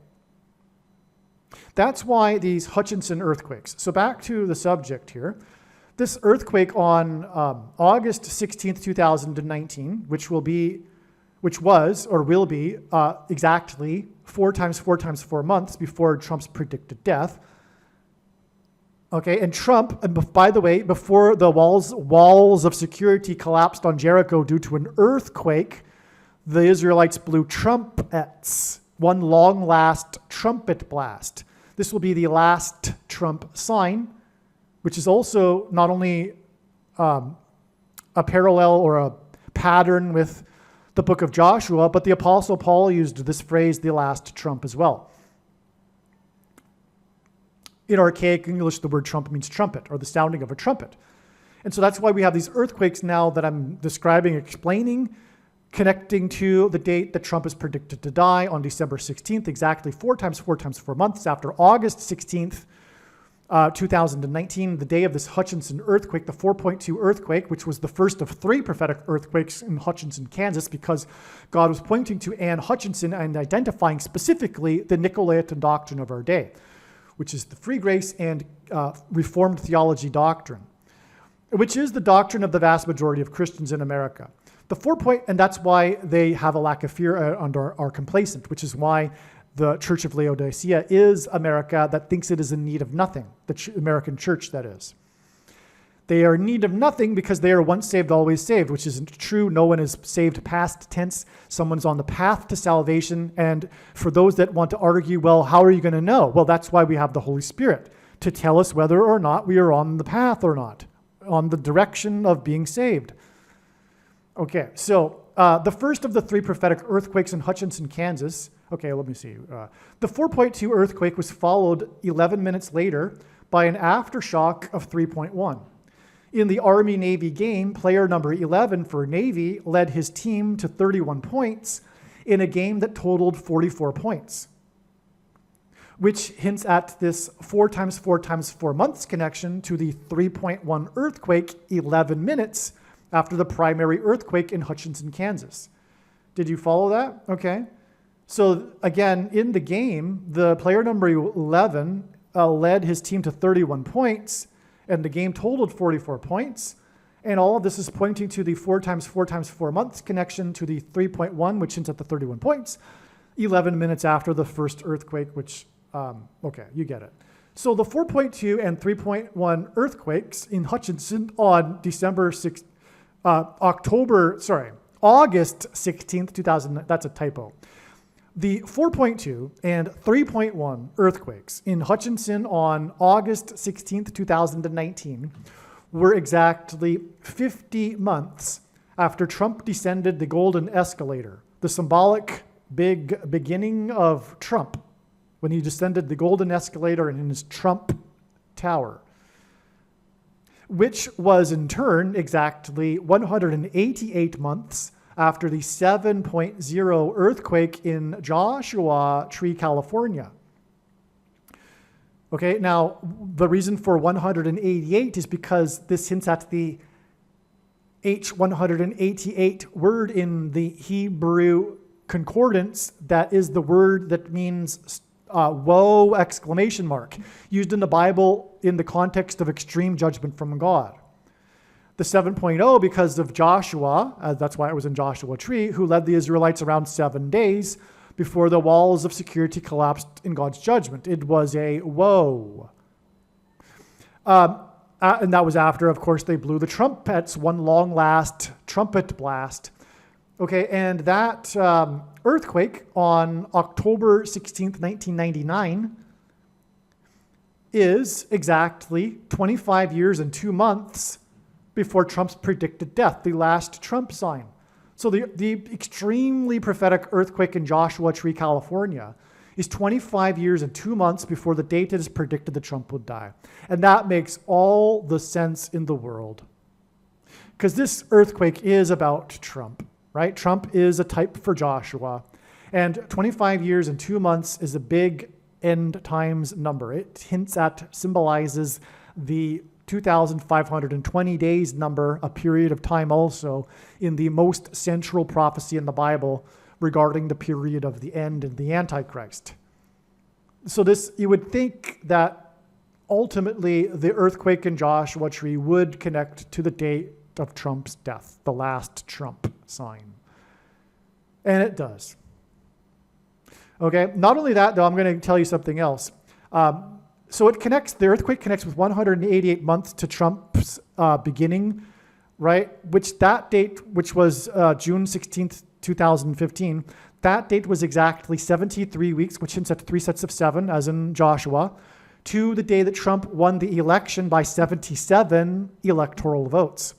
That's why these Hutchinson earthquakes. So back to the subject here. This earthquake on August 16th, 2019, which will be exactly 4 times 4 months before Trump's predicted death. Okay, and Trump, and by the way, before the walls of security collapsed on Jericho due to an earthquake, the Israelites blew trumpets, one long last trumpet blast. This will be the last Trump sign, which is also not only a parallel or a pattern with the book of Joshua, but the Apostle Paul used this phrase, the last trump, as well. In archaic English, the word trump means trumpet, or the sounding of a trumpet. And so that's why we have these earthquakes now that I'm describing, explaining, connecting to the date that Trump is predicted to die on December 16th, exactly 4 times 4 months after August 16th, 2019, the day of this Hutchinson earthquake, the 4.2 earthquake, which was the first of 3 prophetic earthquakes in Hutchinson, Kansas, because God was pointing to Anne Hutchinson and identifying specifically the Nicolaitan doctrine of our day, which is the free grace and Reformed theology doctrine, which is the doctrine of the vast majority of Christians in America. And that's why they have a lack of fear and are complacent, which is why the Church of Laodicea is America that thinks it is in need of nothing, the American church, that is. They are in need of nothing because they are once saved, always saved, which isn't true. No one is saved past tense. Someone's on the path to salvation. And for those that want to argue, well, how are you going to know? Well, that's why we have the Holy Spirit, to tell us whether or not we are on the path or not, on the direction of being saved. Okay, so the first of the 3 prophetic earthquakes in Hutchinson, Kansas. Okay, let me see. The 4.2 earthquake was followed 11 minutes later by an aftershock of 3.1. In the Army-Navy game, player number 11 for Navy led his team to 31 points in a game that totaled 44 points, which hints at this 4 times 4 months connection to the 3.1 earthquake 11 minutes after the primary earthquake in Hutchinson, Kansas. Did you follow that? Okay. So again, in the game, the player number 11 led his team to 31 points, and the game totaled 44 points. And all of this is pointing to the 4 times 4 times 4 months connection to the 3.1, which hints at the 31 points, 11 minutes after the first earthquake, which, okay, you get it. So the 4.2 and 3.1 earthquakes in Hutchinson on August 16th, 2000, that's a typo. The 4.2 and 3.1 earthquakes in Hutchinson on August 16th, 2019 were exactly 50 months after Trump descended the golden escalator, the symbolic big beginning of Trump, when he descended the golden escalator in his Trump Tower, which was in turn exactly 188 months after the 7.0 earthquake in Joshua Tree, California. Okay, now the reason for 188 is because this hints at the H188 word in the Hebrew concordance that is the word that means woe, exclamation mark, used in the Bible in the context of extreme judgment from God. The 7.0 because of Joshua, that's why it was in Joshua Tree, who led the Israelites around 7 days before the walls of security collapsed in God's judgment. It was a woe. And that was after, of course, they blew the trumpets, one long last trumpet blast. Okay, and that earthquake on October 16th, 1999 is exactly 25 years and 2 months before Trump's predicted death, the last Trump sign. So the extremely prophetic earthquake in Joshua Tree, California is 25 years and 2 months before the date it is predicted that Trump would die. And that makes all the sense in the world. Because this earthquake is about Trump, right? Trump is a type for Joshua. And 25 years and 2 months is a big end times number. It hints at, symbolizes the 2,520 days number, a period of time also in the most central prophecy in the Bible regarding the period of the end and the Antichrist. So this, you would think that ultimately the earthquake in Joshua Tree would connect to the date of Trump's death, the last Trump sign. And it does. Okay, not only that though, I'm going to tell you something else. So it connects, the earthquake connects with 188 months to Trump's beginning, right? Which that date, which was June 16th, 2015, that date was exactly 73 weeks, which hints at 3 sets of 7, as in Joshua, to the day that Trump won the election by 77 electoral votes.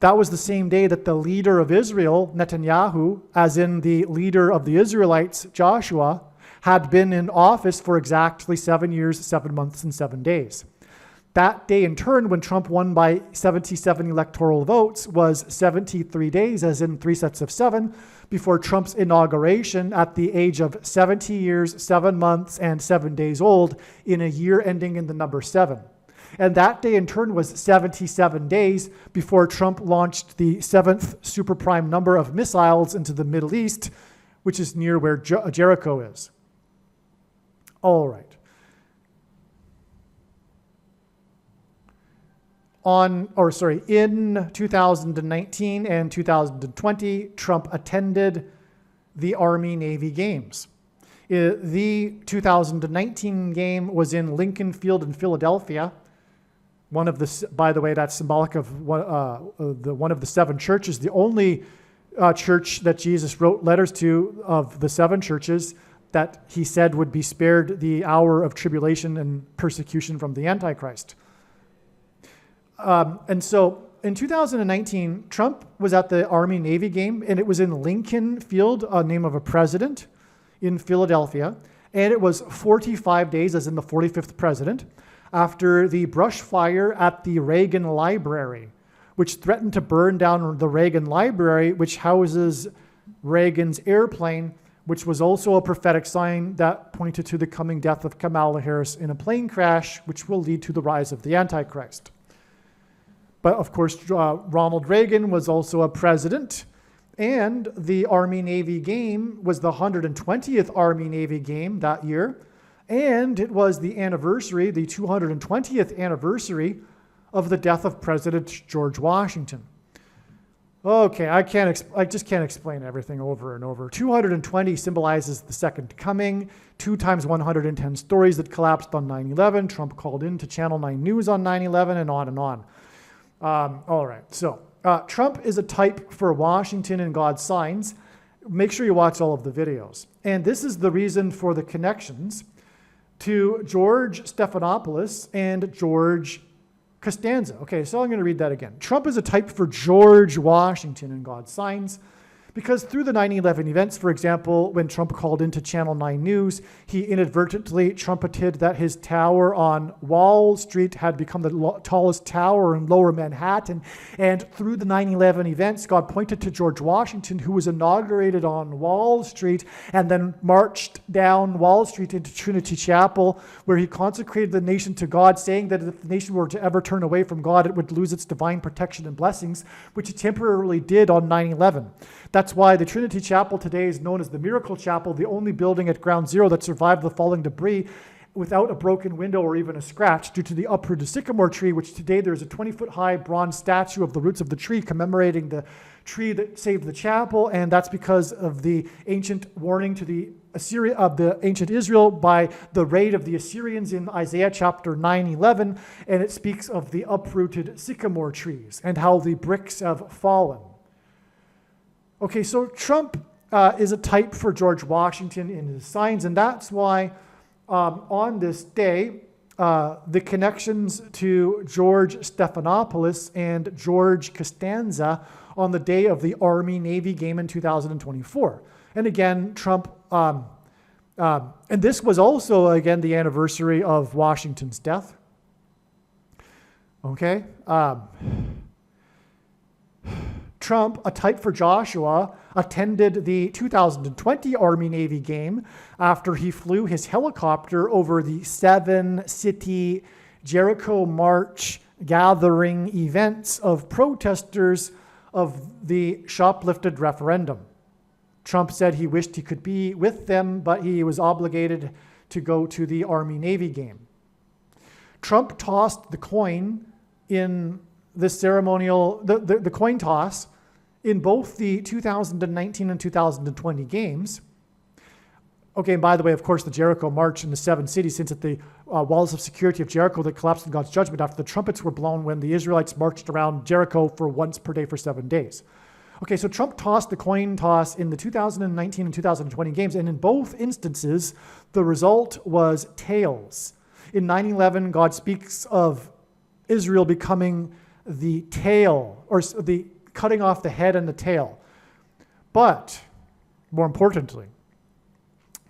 That was the same day that the leader of Israel, Netanyahu, as in the leader of the Israelites, Joshua, had been in office for exactly 7 years, 7 months, and 7 days. That day, in turn, when Trump won by 77 electoral votes, was 73 days, as in 3 sets of 7, before Trump's inauguration at the age of 70 years, 7 months, and 7 days old, in a year ending in the number 7. And that day, in turn, was 77 days before Trump launched the 7th super prime number of missiles into the Middle East, which is near where Jericho is. All right. In 2019 and 2020, Trump attended the Army-Navy Games. The 2019 game was in Lincoln Field in Philadelphia. One of the, by the way, that's symbolic of one of the 7 churches, the only church that Jesus wrote letters to of the 7 churches that he said would be spared the hour of tribulation and persecution from the Antichrist. And so in 2019, Trump was at the Army-Navy game, and it was in Lincoln Field, a name of a president in Philadelphia. And it was 45 days, as in the 45th president, after the brush fire at the Reagan Library, which threatened to burn down the Reagan Library, which houses Reagan's airplane, which was also a prophetic sign that pointed to the coming death of Kamala Harris in a plane crash, which will lead to the rise of the Antichrist. But of course, Ronald Reagan was also a president, and the Army-Navy game was the 120th Army-Navy game that year, and it was the anniversary, the 220th anniversary of the death of President George Washington. Okay, I just can't explain everything over and over. 220 symbolizes the second coming. 2 times 110 stories that collapsed on 9/11. Trump called in to Channel 9 News on 9/11, and on and on. All right, so Trump is a type for Washington and God's signs. Make sure you watch all of the videos. And this is the reason for the connections to George Stephanopoulos and George Costanza. Okay, so I'm going to read that again. Trump is a type for George Washington and God's signs because through the 9/11 events, for example, when Trump called into Channel 9 News, he inadvertently trumpeted that his tower on Wall Street had become the tallest tower in lower Manhattan. And through the 9/11 events, God pointed to George Washington, who was inaugurated on Wall Street and then marched down Wall Street into Trinity Chapel, where he consecrated the nation to God, saying that if the nation were to ever turn away from God, it would lose its divine protection and blessings, which it temporarily did on 9/11. That's why the Trinity Chapel today is known as the Miracle Chapel, the only building at Ground Zero that survived the falling debris without a broken window or even a scratch due to the uprooted sycamore tree, which today there's a 20-foot-high bronze statue of the roots of the tree commemorating the tree that saved the chapel, and that's because of the ancient warning to the ancient Israel by the raid of the Assyrians in Isaiah chapter 9:11, and it speaks of the uprooted sycamore trees and how the bricks have fallen. Okay, so Trump is a type for George Washington in his signs, and that's why on this day, the connections to George Stephanopoulos and George Costanza on the day of the Army-Navy game in 2024. And again, Trump, and this was also, again, the anniversary of Washington's death. Okay. Trump, a type for Joshua, attended the 2020 Army-Navy game after he flew his helicopter over the 7-city Jericho March gathering events of protesters of the shoplifted referendum. Trump said he wished he could be with them, but he was obligated to go to the Army-Navy game. Trump tossed the coin in the ceremonial, the coin toss in both the 2019 and 2020 games. Okay, and by the way, of course, the Jericho March in the 7 cities, since at the walls of security of Jericho that collapsed in God's judgment after the trumpets were blown when the Israelites marched around Jericho for once per day for 7 days. Okay, so Trump tossed the coin toss in the 2019 and 2020 games, and in both instances, the result was tails. In 9/11, God speaks of Israel becoming the tail, or the cutting off the head and the tail. But, more importantly,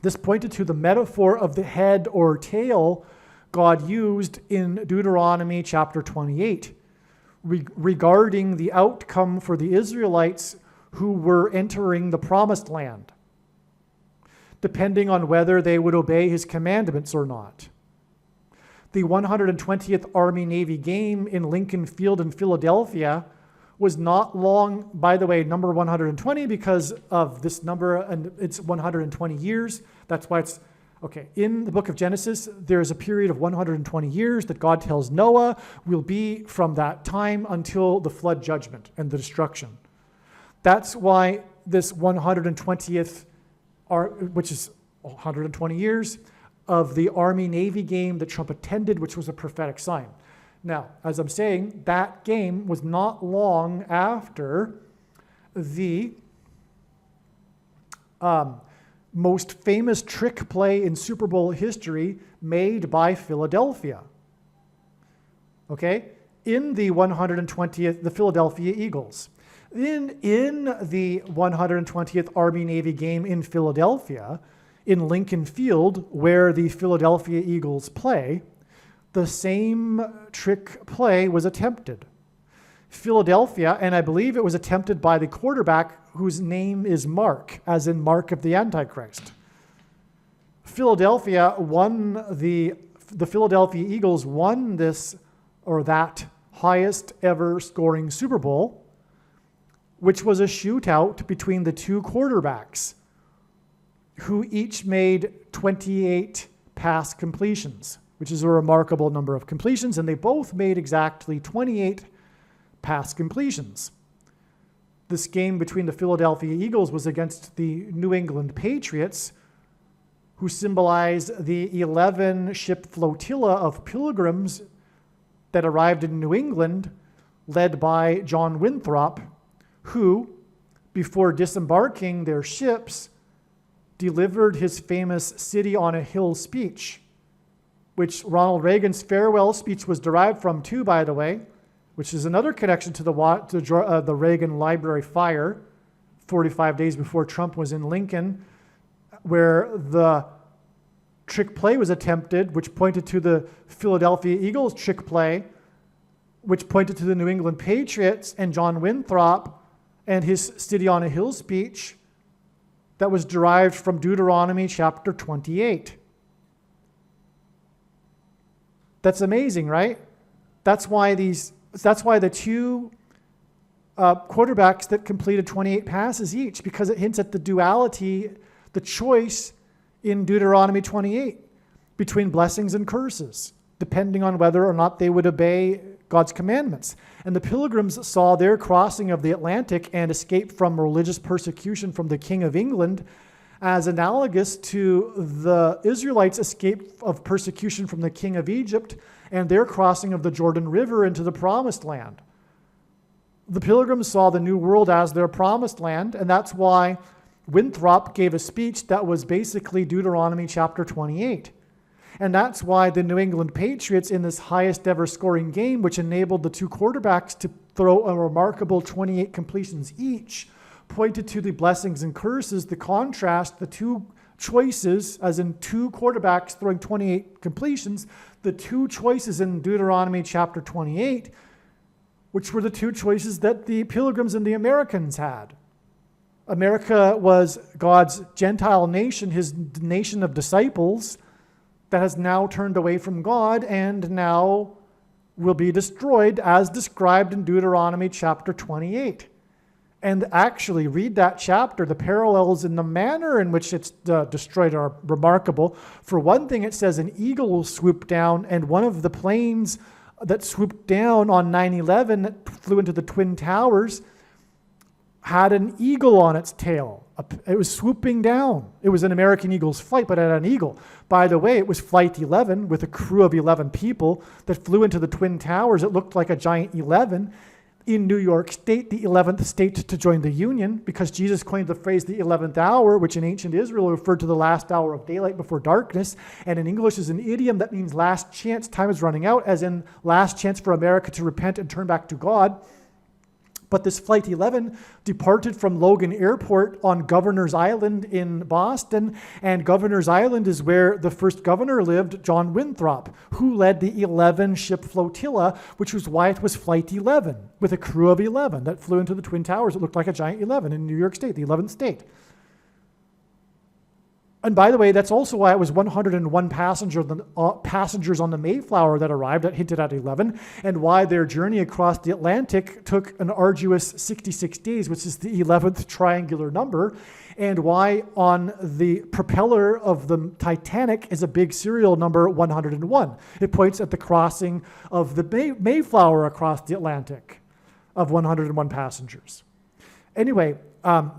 this pointed to the metaphor of the head or tail God used in Deuteronomy chapter 28 regarding the outcome for the Israelites who were entering the promised land, depending on whether they would obey his commandments or not. The 120th Army-Navy game in Lincoln Field in Philadelphia was not long, by the way, number 120 because of this number, and it's 120 years. That's why it's, okay, in the book of Genesis, there's a period of 120 years that God tells Noah will be from that time until the flood judgment and the destruction. That's why this 120th, which is 120 years, of the Army-Navy game that Trump attended, which was a prophetic sign. Now, as I'm saying, that game was not long after the most famous trick play in Super Bowl history made by Philadelphia. Okay? In the 120th, the Philadelphia Eagles. In the 120th Army-Navy game in Philadelphia, in Lincoln Field, where the Philadelphia Eagles play, the same trick play was attempted. Philadelphia, and I believe it was attempted by the quarterback whose name is Mark, as in Mark of the Antichrist. Philadelphia won the Philadelphia Eagles won this or that highest ever scoring Super Bowl, which was a shootout between the two quarterbacks who each made 28 pass completions. which is a remarkable number of completions, and they both made exactly 28 pass completions. This game between the Philadelphia Eagles was against the New England Patriots, who symbolize the 11-ship flotilla of pilgrims that arrived in New England, led by John Winthrop, who, before disembarking their ships, delivered his famous City on a Hill speech, which Ronald Reagan's farewell speech was derived from too, by the way, which is another connection to the Reagan Library fire 45 days before Trump was in Lincoln, where the trick play was attempted, which pointed to the Philadelphia Eagles trick play, which pointed to the New England Patriots and John Winthrop and his City on a Hill speech that was derived from Deuteronomy chapter 28. That's amazing, right? That's why the two quarterbacks that completed 28 passes each, because it hints at the duality, the choice in Deuteronomy 28 between blessings and curses, depending on whether or not they would obey God's commandments. And the pilgrims saw their crossing of the Atlantic and escape from religious persecution from the King of England as analogous to the Israelites' escape of persecution from the king of Egypt and their crossing of the Jordan River into the Promised Land. The pilgrims saw the New World as their Promised Land, and that's why Winthrop gave a speech that was basically Deuteronomy chapter 28. And that's why the New England Patriots, in this highest ever scoring game, which enabled the two quarterbacks to throw a remarkable 28 completions each, pointed to the blessings and curses, the contrast, the two choices, as in two quarterbacks throwing 28 completions, the two choices in Deuteronomy chapter 28, which were the two choices that the pilgrims and the Americans had. America was God's Gentile nation, his nation of disciples, that has now turned away from God and now will be destroyed as described in Deuteronomy chapter 28. And actually, read that chapter. The parallels in the manner in which it's destroyed are remarkable. For one thing, it says an eagle will swoop down, and one of the planes that swooped down on 9/11 that flew into the Twin Towers had an eagle on its tail. It was swooping down. It was an American Eagle's flight, but it had an eagle. By the way, it was Flight 11 with a crew of 11 people that flew into the Twin Towers. It looked like a giant 11. In New York State, the 11th state to join the Union, because Jesus coined the phrase the 11th hour, which in ancient Israel referred to the last hour of daylight before darkness, and in English is an idiom that means last chance, time is running out, as in last chance for America to repent and turn back to God. But this Flight 11 departed from Logan Airport on Governor's Island in Boston, and Governor's Island is where the first governor lived, John Winthrop, who led the 11-ship flotilla, which was why it was Flight 11, with a crew of 11 that flew into the Twin Towers. It looked like a giant 11 in New York State, the 11th state. And by the way, that's also why it was 101 passengers on the Mayflower that arrived, that hinted at 11, and why their journey across the Atlantic took an arduous 66 days, which is the 11th triangular number, and why on the propeller of the Titanic is a big serial number 101. It points at the crossing of the Mayflower across the Atlantic of 101 passengers. Anyway,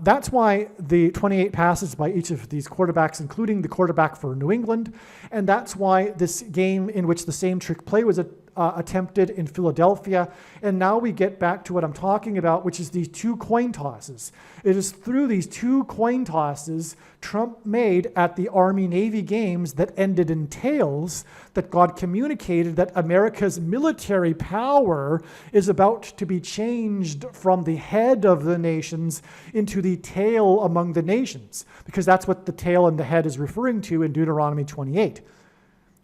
that's why the 28 passes by each of these quarterbacks, including the quarterback for New England, and that's why this game in which the same trick play was attempted in Philadelphia. And now we get back to what I'm talking about, which is these two coin tosses. It is through these two coin tosses Trump made at the Army-Navy games that ended in tails that God communicated that America's military power is about to be changed from the head of the nations into the tail among the nations, because that's what the tail and the head is referring to in Deuteronomy 28.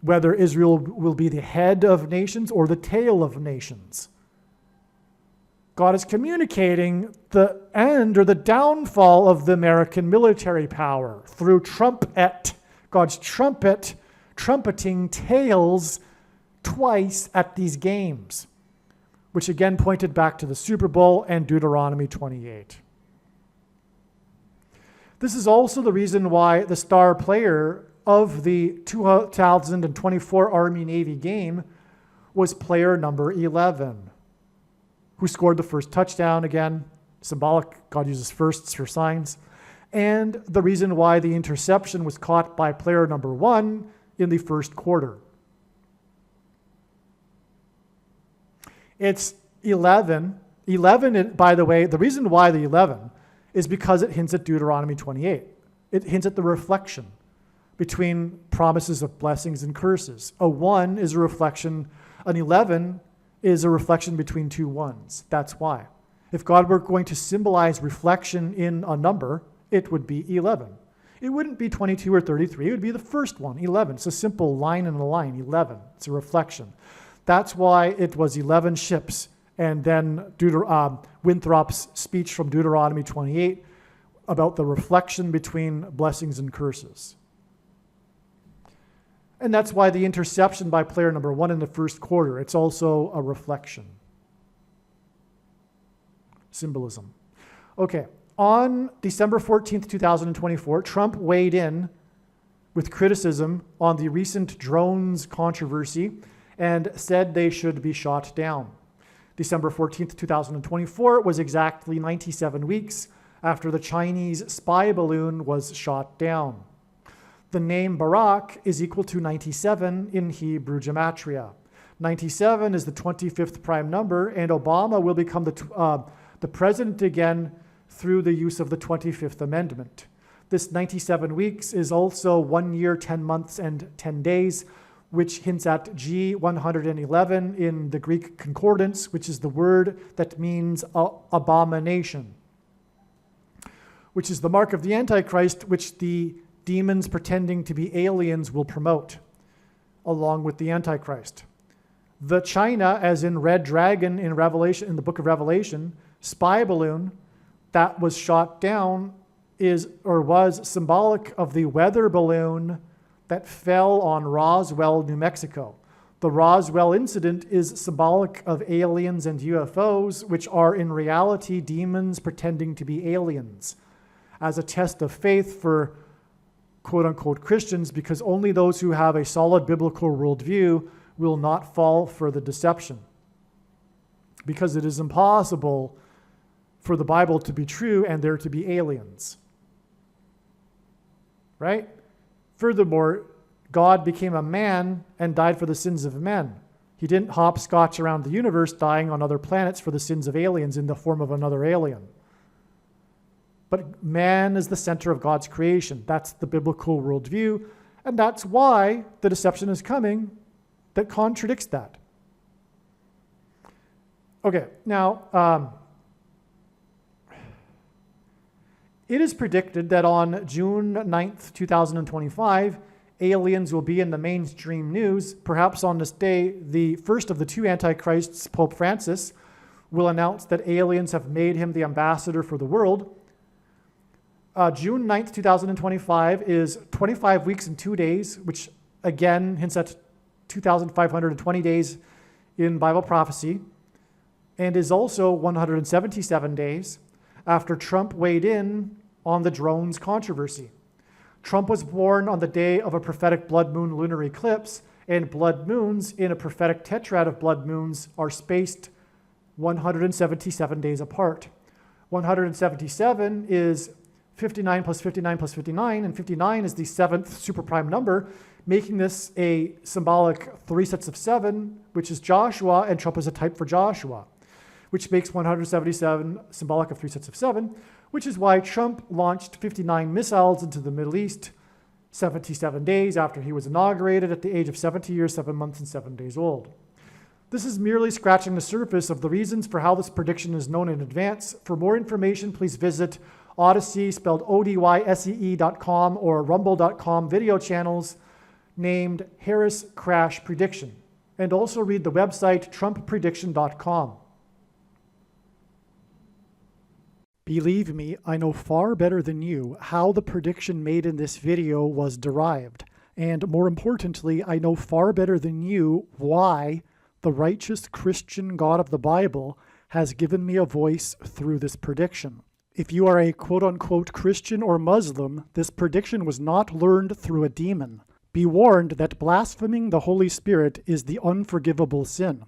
Whether Israel will be the head of nations or the tail of nations. God is communicating the end or the downfall of the American military power through trumpet, God's trumpet, trumpeting tails twice at these games, which again pointed back to the Super Bowl and Deuteronomy 28. This is also the reason why the star player of the 2024 Army-Navy game was player number 11, who scored the first touchdown. Again, symbolic, God uses firsts for signs. And the reason why the interception was caught by player number 1 in the first quarter. It's 11. 11, by the way, the reason why the 11 is because it hints at Deuteronomy 28. It hints at the reflection between promises of blessings and curses. A 1 is a reflection, an 11 is a reflection between two ones. That's why. If God were going to symbolize reflection in a number, it would be 11. It wouldn't be 22 or 33. It would be the first one, 11. It's a simple line in a line, 11. It's a reflection. That's why it was 11 ships. And then Winthrop's speech from Deuteronomy 28 about the reflection between blessings and curses. And that's why the interception by player number 1 in the first quarter, it's also a reflection. Symbolism. Okay, on December 14th, 2024, Trump weighed in with criticism on the recent drones controversy and said they should be shot down. December 14th, 2024 was exactly 97 weeks after the Chinese spy balloon was shot down. The name Barak is equal to 97 in Hebrew gematria. 97 is the 25th prime number, and Obama will become the president again through the use of the 25th Amendment. This 97 weeks is also 1 year, 10 months, and 10 days, which hints at G111 in the Greek concordance, which is the word that means abomination, which is the mark of the Antichrist, which the demons pretending to be aliens will promote, along with the Antichrist. The China, as in red dragon in Revelation, in the book of Revelation, spy balloon that was shot down was symbolic of the weather balloon that fell on Roswell, New Mexico. The Roswell incident is symbolic of aliens and UFOs, which are in reality demons pretending to be aliens, as a test of faith for quote-unquote Christians, because only those who have a solid biblical worldview will not fall for the deception. Because it is impossible for the Bible to be true and there to be aliens. Right? Furthermore, God became a man and died for the sins of men. He didn't hopscotch around the universe dying on other planets for the sins of aliens in the form of another alien. But man is the center of God's creation. That's the biblical worldview, and that's why the deception is coming that contradicts that. Okay, now, it is predicted that on June 9th, 2025, aliens will be in the mainstream news. Perhaps on this day, the first of the two antichrists, Pope Francis, will announce that aliens have made him the ambassador for the world. June 9th, 2025 is 25 weeks and 2 days, which again hints at 2,520 days in Bible prophecy, and is also 177 days after Trump weighed in on the drones controversy. Trump was born on the day of a prophetic blood moon lunar eclipse, and blood moons in a prophetic tetrad of blood moons are spaced 177 days apart. 177 is 59 plus 59 plus 59, and 59 is the seventh superprime number, making this a symbolic 3 sets of 7, which is Joshua, and Trump is a type for Joshua, which makes 177 symbolic of 3 sets of 7, which is why Trump launched 59 missiles into the Middle East 77 days after he was inaugurated at the age of 70 years, 7 months, and 7 days old. This is merely scratching the surface of the reasons for how this prediction is known in advance. For more information, please visit Odyssey, spelled ODYSEE.com, or Rumble.com video channels named Harris Crash Prediction, and also read the website TrumpPrediction.com. Believe me, I know far better than you how the prediction made in this video was derived, and more importantly, I know far better than you why the righteous Christian God of the Bible has given me a voice through this prediction. If you are a quote-unquote Christian or Muslim, this prediction was not learned through a demon. Be warned that blaspheming the Holy Spirit is the unforgivable sin.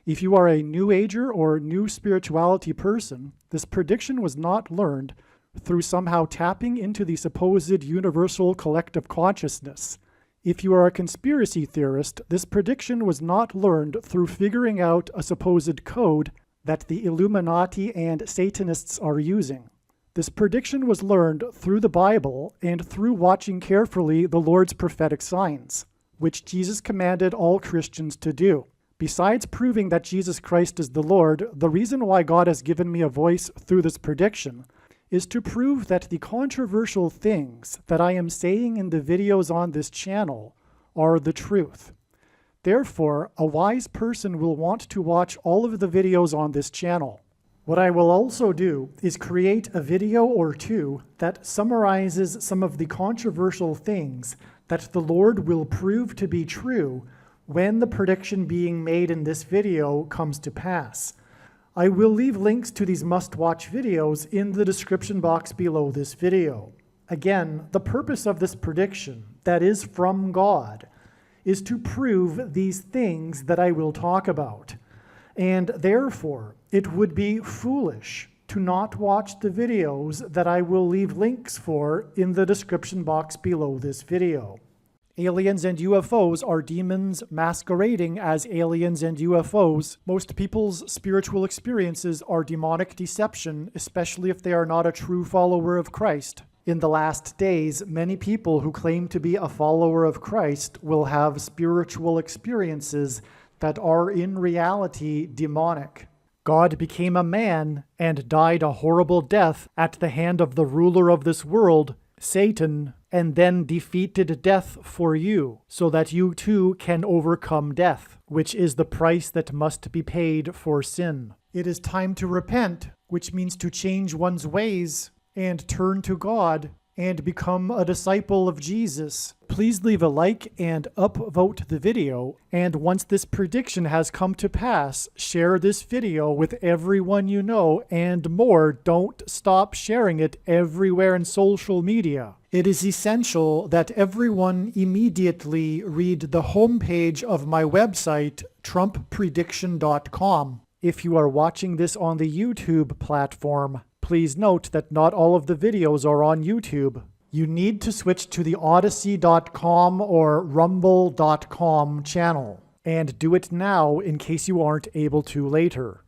If you are a New Ager or New Spirituality person, this prediction was not learned through somehow tapping into the supposed universal collective consciousness. If you are a conspiracy theorist, this prediction was not learned through figuring out a supposed code that the Illuminati and Satanists are using. This prediction was learned through the Bible and through watching carefully the Lord's prophetic signs, which Jesus commanded all Christians to do. Besides proving that Jesus Christ is the Lord, the reason why God has given me a voice through this prediction is to prove that the controversial things that I am saying in the videos on this channel are the truth. Therefore, a wise person will want to watch all of the videos on this channel. What I will also do is create a video or two that summarizes some of the controversial things that the Lord will prove to be true when the prediction being made in this video comes to pass. I will leave links to these must-watch videos in the description box below this video. Again, the purpose of this prediction, that is from God, is to prove these things that I will talk about. And therefore, it would be foolish to not watch the videos that I will leave links for in the description box below this video. Aliens and UFOs are demons masquerading as aliens and UFOs. Most people's spiritual experiences are demonic deception, especially if they are not a true follower of Christ. In the last days, many people who claim to be a follower of Christ will have spiritual experiences that are in reality demonic. God became a man and died a horrible death at the hand of the ruler of this world, Satan, and then defeated death for you, so that you too can overcome death, which is the price that must be paid for sin. It is time to repent, which means to change one's ways and turn to God and become a disciple of Jesus. Please leave a like and upvote the video, and once this prediction has come to pass, share this video with everyone you know, and more, don't stop sharing it everywhere in social media. It is essential that everyone immediately read the homepage of my website, TrumpPrediction.com. If you are watching this on the YouTube platform, please note that not all of the videos are on YouTube. You need to switch to the Odyssey.com or Rumble.com channel, and do it now in case you aren't able to later.